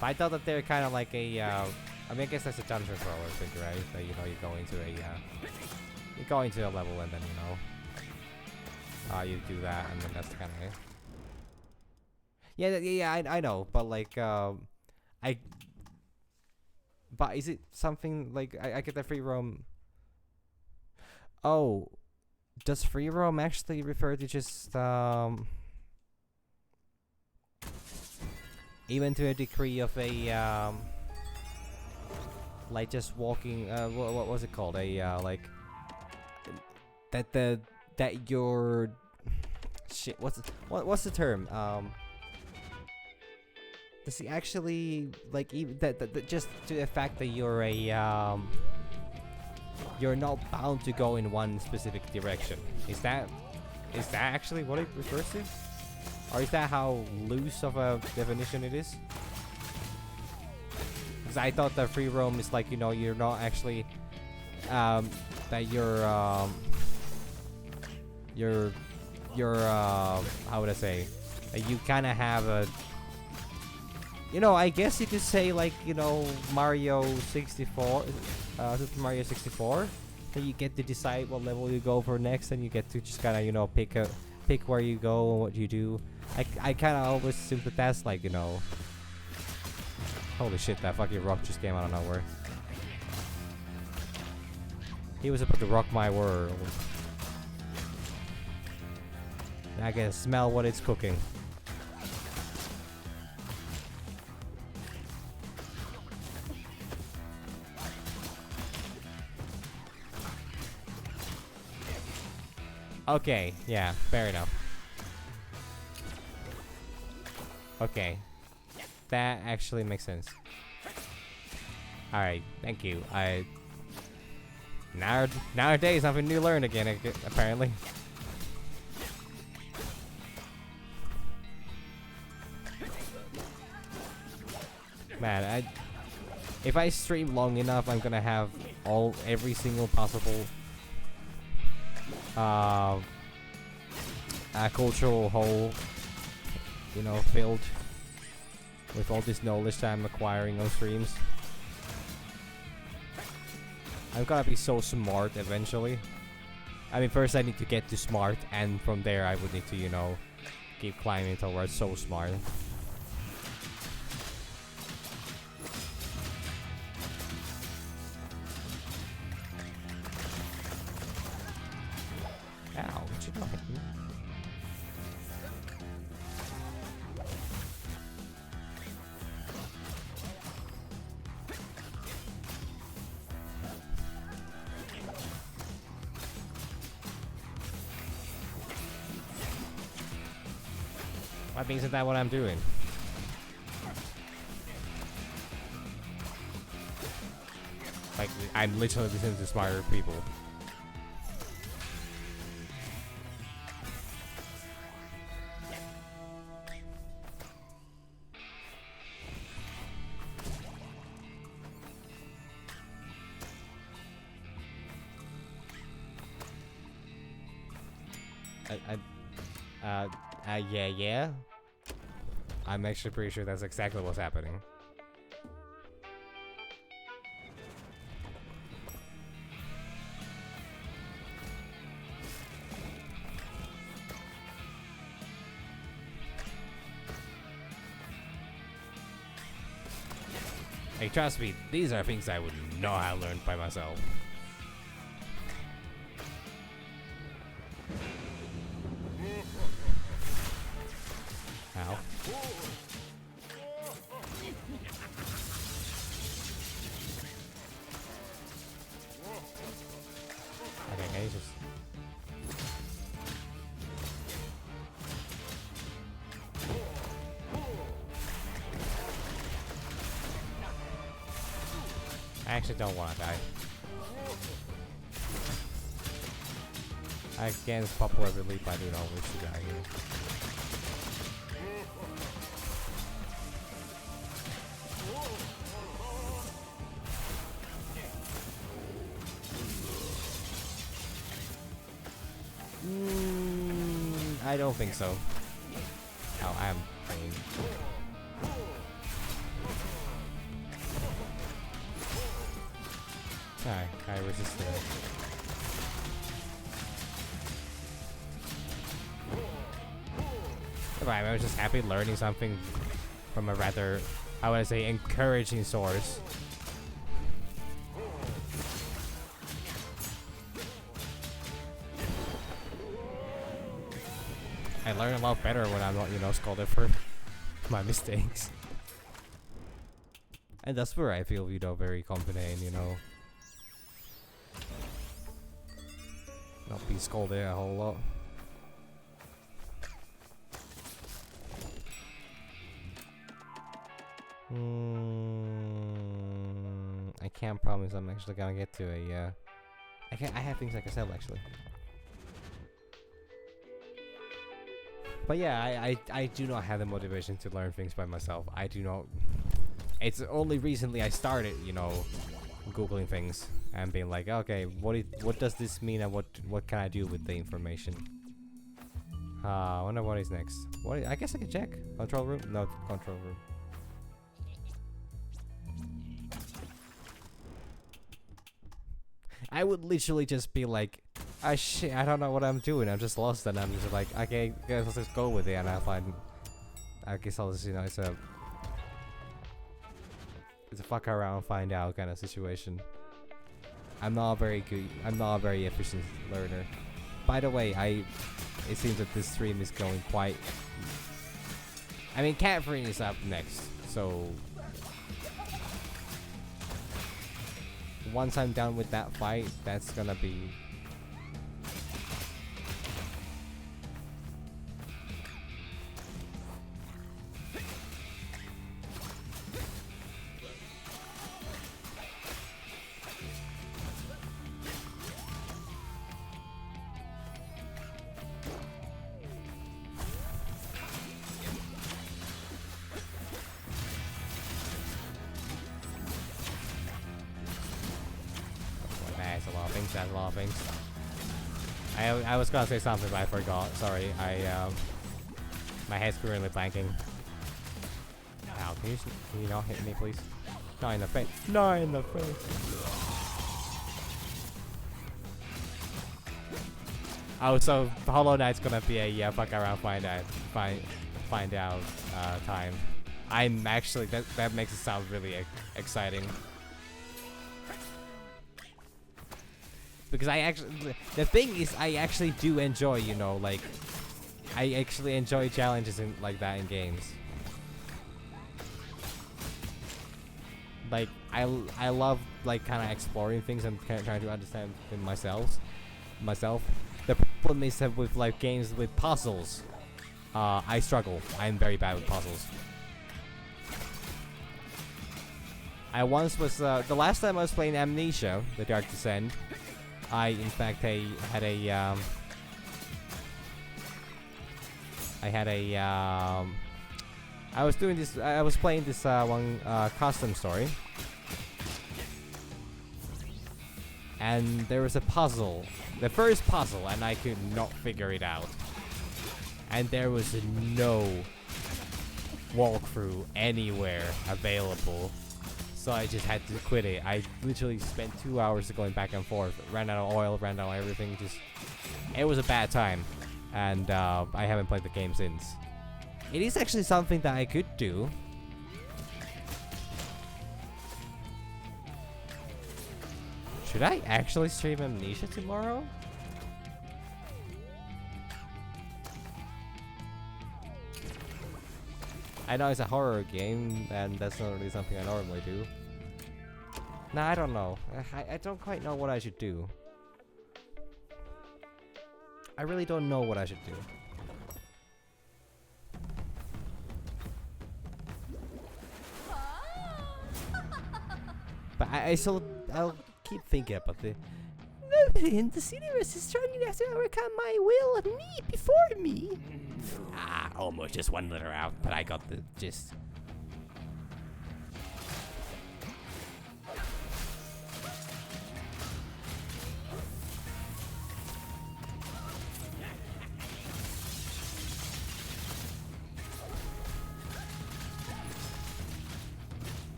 But I thought that they're kind of like a, I mean, I guess that's a dungeon crawler thing, right? That, you know, you go into a, you go into a level and then, you know, you do that and then that's kind of it. Yeah, I know, but like, but is it something like, I get that free roam? Oh, does free roam actually refer to just, even to a degree of a, like just walking, what was it called? A, like, that your, shit, what's the term? Does he actually, like, even that just to the fact that you're a, you're not bound to go in one specific direction. Is that actually what it refers to? Or is that how loose of a definition it is? Because I thought that free roam is like, you know, you're not actually, that you're, how would I say? That you kind of have a, you know, I guess you could say like, you know, Mario 64, Super Mario 64, that you get to decide what level you go for next, and you get to just kind of, you know, pick where you go and what you do. I kind of always assume that that's like, you know, holy shit, that fucking rock just came out of nowhere. He was about to rock my world. I can smell what it's cooking. Okay, yeah, fair enough. Okay. That actually makes sense. Alright, thank you. Nowadays, something new learned again, apparently. Man, if I stream long enough, I'm gonna have every single possible cultural hole, you know, filled with all this knowledge that I'm acquiring on streams. I'm gonna be so smart eventually. I mean, first I need to get to smart, and from there I would need to, you know, keep climbing towards so smart. Ow, what you doing? Why isn't that what I'm doing? Like, I'm literally listening to smarter people. Yeah. I'm actually pretty sure that's exactly what's happening. Hey, trust me, these are things I would not have learned by myself. Ow. Okay, can you just... actually don't want to die. Against popular belief, I do not wish to die here. I don't think so. Oh, I'm playing. I resisted it. Right, I was just happy learning something from a rather, how would I say, encouraging source. I learn a lot better when I'm not, you know, scolded for my mistakes. And that's where I feel, you know, very confident, you know. Not be scolded a whole lot. I can't promise I'm actually gonna get to a, I have things I can sell actually. But yeah, I do not have the motivation to learn things by myself. I do not. It's only recently I started, you know, Googling things and being like, okay, what does this mean and what can I do with the information? I wonder what is next. I guess I can check. Control room? No, control room. I would literally just be like, ah shit, I don't know what I'm doing. I'm just lost, and I'm just like, okay, guys, let's just go with it, and I guess I'll just, you know, it's a fuck around and find out kind of situation. I'm not a very efficient learner. By the way, it seems that this stream is going quite. I mean, Catherine is up next, so once I'm done with that fight, that's gonna be. That's a lot of things. I was gonna say something, but I forgot. Sorry. My head's currently blanking. Ow, can you not hit me, please? Not in the face. Not in the face. Oh, so Hollow Knight's gonna be a fuck around find out time. I'm actually that makes it sound really exciting. Because the thing is, I actually do enjoy, you know, like, I actually enjoy challenges like that in games. Like, I love, like, kind of exploring things and trying to understand them myself. The problem is that with, like, games with puzzles, I struggle. I'm very bad with puzzles. I once was, the last time I was playing Amnesia, The Dark Descent, I in fact had a I was doing this. I was playing this one custom story, and there was a puzzle, the first puzzle, and I could not figure it out. And there was no walkthrough anywhere available. So I just had to quit it. I literally spent 2 hours going back and forth. Ran out of oil, ran out of everything. It was a bad time. And I haven't played the game since. It is actually something that I could do. Should I actually stream Amnesia tomorrow? I know it's a horror game, and that's not really something I normally do. Nah, I don't know. I don't quite know what I should do. I really don't know what I should do. But I still I'll keep thinking about it. Reverend, the universe is strong enough to overcome my will of me before me. Almost just one letter out, but I got the gist.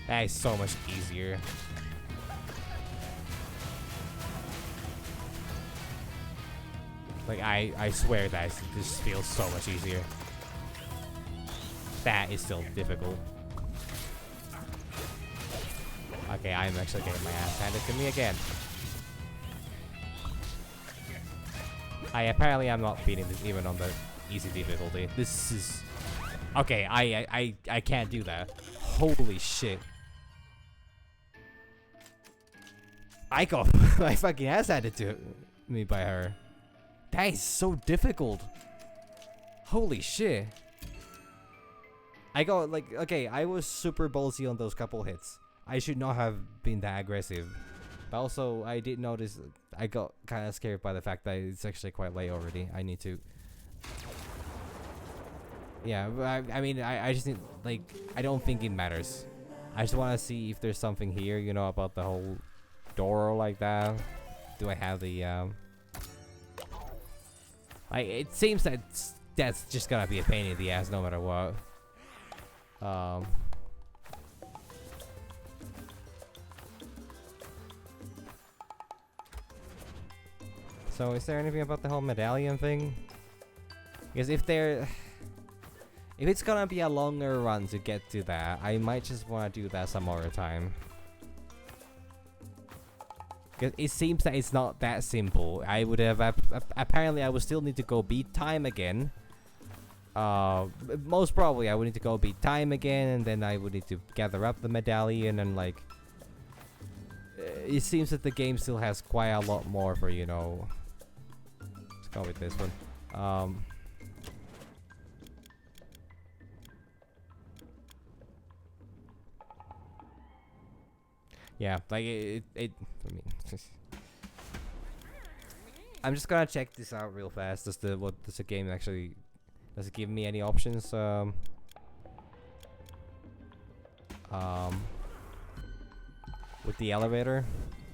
That is so much easier. Like, I swear that this feels so much easier. That is still difficult. Okay, I'm actually getting my ass handed to me again. Apparently I'm not beating this even on the easy difficulty. This is... Okay, I can't do that. Holy shit. I got my fucking ass handed to me by her. That is so difficult. Holy shit. I got like, okay, I was super ballsy on those couple hits. I should not have been that aggressive. But also, I did notice, I got kind of scared by the fact that it's actually quite late already. I need to... Yeah, I mean, I just need, like, I don't think it matters. I just want to see if there's something here, you know, about the whole door like that. Do I have the, Like, it seems that that's just gonna be a pain in the ass no matter what. So is there anything about the whole medallion thing? Because if it's gonna be a longer run to get to that, I might just want to do that some other time. Because it seems that it's not that simple. I would have... apparently I would still need to go beat time again. Most probably I would need to go beat time again, and then I would need to gather up the medallion, and like... it seems that the game still has quite a lot more for, you know... Let's go with this one. Yeah, like I mean, I'm just gonna check this out real fast. Does the game actually, does it give me any options? With the elevator,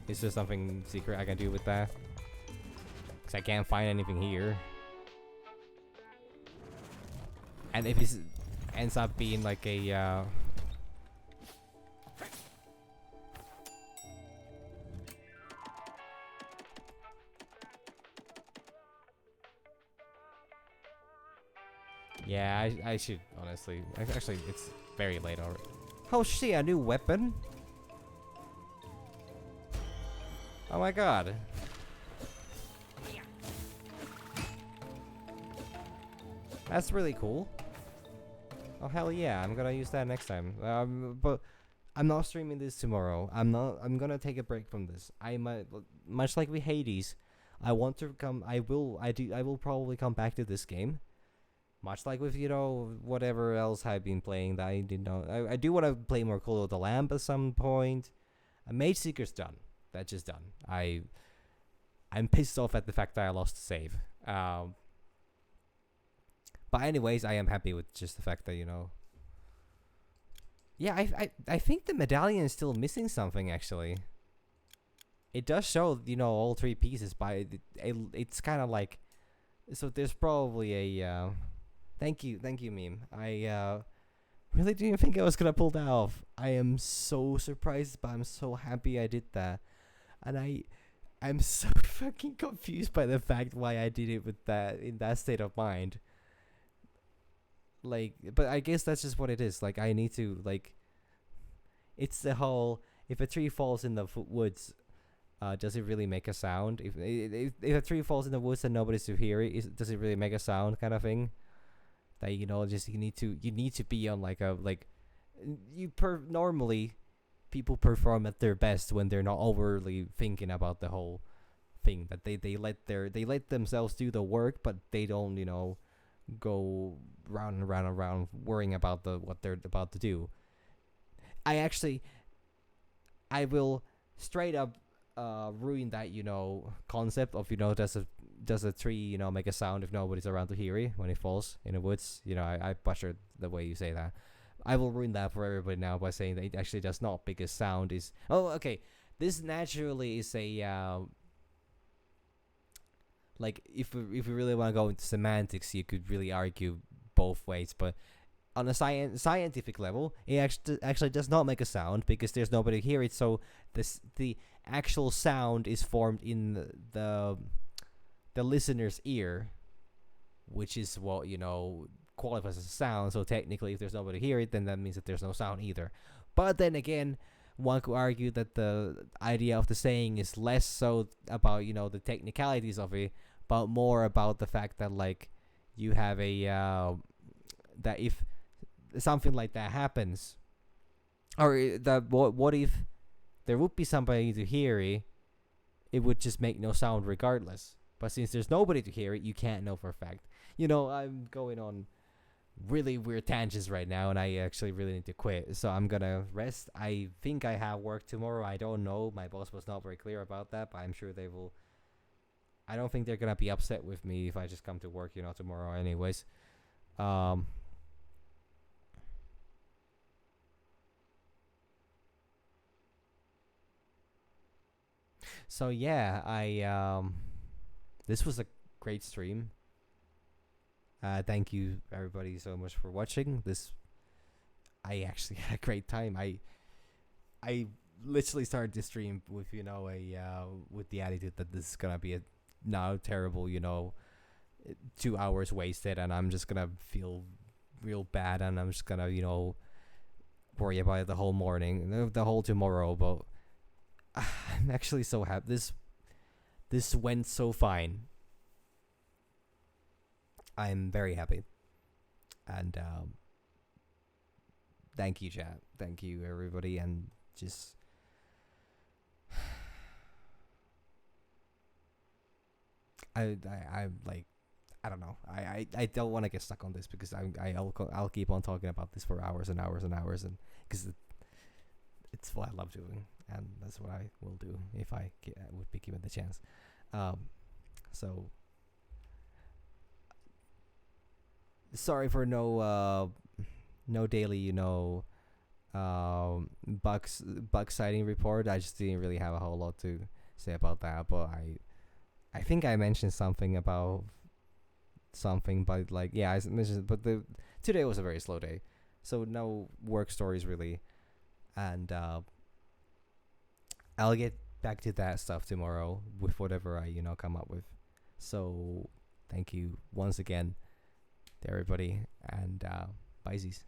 is there something secret I can do with that? Cause I can't find anything here. And if it ends up being like a yeah, I should honestly. Actually, it's very late already. Oh shit, a new weapon? Oh my god. That's really cool. Oh hell yeah, I'm gonna use that next time. But I'm not streaming this tomorrow. I'm gonna take a break from this. I might, much like with Hades, I want to come. I will probably come back to this game. Much like with, you know, whatever else I've been playing that I didn't know. I do want to play more Call of the Lamb at some point. Mage Seeker's done. That's just done. I'm pissed off at the fact that I lost the save. But anyways, I am happy with just the fact that, you know... Yeah, I think the medallion is still missing something, actually. It does show, you know, all three pieces, but it's kind of like... So there's probably a... Thank you, meme. I really didn't think I was gonna pull that off. I am so surprised, but I'm so happy I did that. And I'm so fucking confused by the fact why I did it with that, in that state of mind. Like, but I guess that's just what it is. Like, I need to, like... It's the whole... If a tree falls in the woods... does it really make a sound? If a tree falls in the woods and nobody's to hear it, does it really make a sound, kind of thing? That, you know, just you need to be on like a normally people perform at their best when they're not overly thinking about the whole thing. That they let themselves do the work, but they don't, you know, go round and round and round worrying about what they're about to do. I actually I will straight up ruin that concept of does a tree make a sound if nobody's around to hear it when it falls in the woods. I butchered the way you say that. I will ruin that for everybody now by saying that it actually does not, because sound is okay. This naturally is a like if we really want to go into semantics, you could really argue both ways, but on a scientific level, it actually does not make a sound because there's nobody to hear it. So the actual sound is formed in the listener's ear, which is what qualifies as a sound. So technically, if there's nobody to hear it, then that means that there's no sound either. But then again, one could argue that the idea of the saying is less so about the technicalities of it, but more about the fact that like you have a that if something like that happens, or that what if there would be somebody to hear it, it would just make no sound regardless. But since there's nobody to hear it, you can't know for a fact. I'm going on really weird tangents right now, and I actually really need to quit. So I'm gonna rest. I think I have work tomorrow. I don't know. My boss was not very clear about that, but I'm sure they will. I don't think they're gonna be upset with me if I just come to work, tomorrow. Anyways, So yeah, this was a great stream. Thank you everybody so much for watching. I actually had a great time. I literally started this stream with with the attitude that this is gonna be a now terrible 2 hours wasted, and I'm just gonna feel real bad, and I'm just gonna worry about it the whole morning, the whole tomorrow. But I'm actually so happy. This went so fine. I'm very happy, and thank you, chat. Thank you, everybody, and just I'm like, I don't know. I don't want to get stuck on this because I'll keep on talking about this for hours and hours and hours, and because it's what I love doing, and that's what I will do if I would be given the chance. So sorry for no daily bug sighting report. I just didn't really have a whole lot to say about that, but I think I mentioned something about something, but like yeah, I mentioned, but today was a very slow day, so no work stories really, and I'll get back to that stuff tomorrow with whatever I come up with. So thank you once again to everybody, and bye, Z's.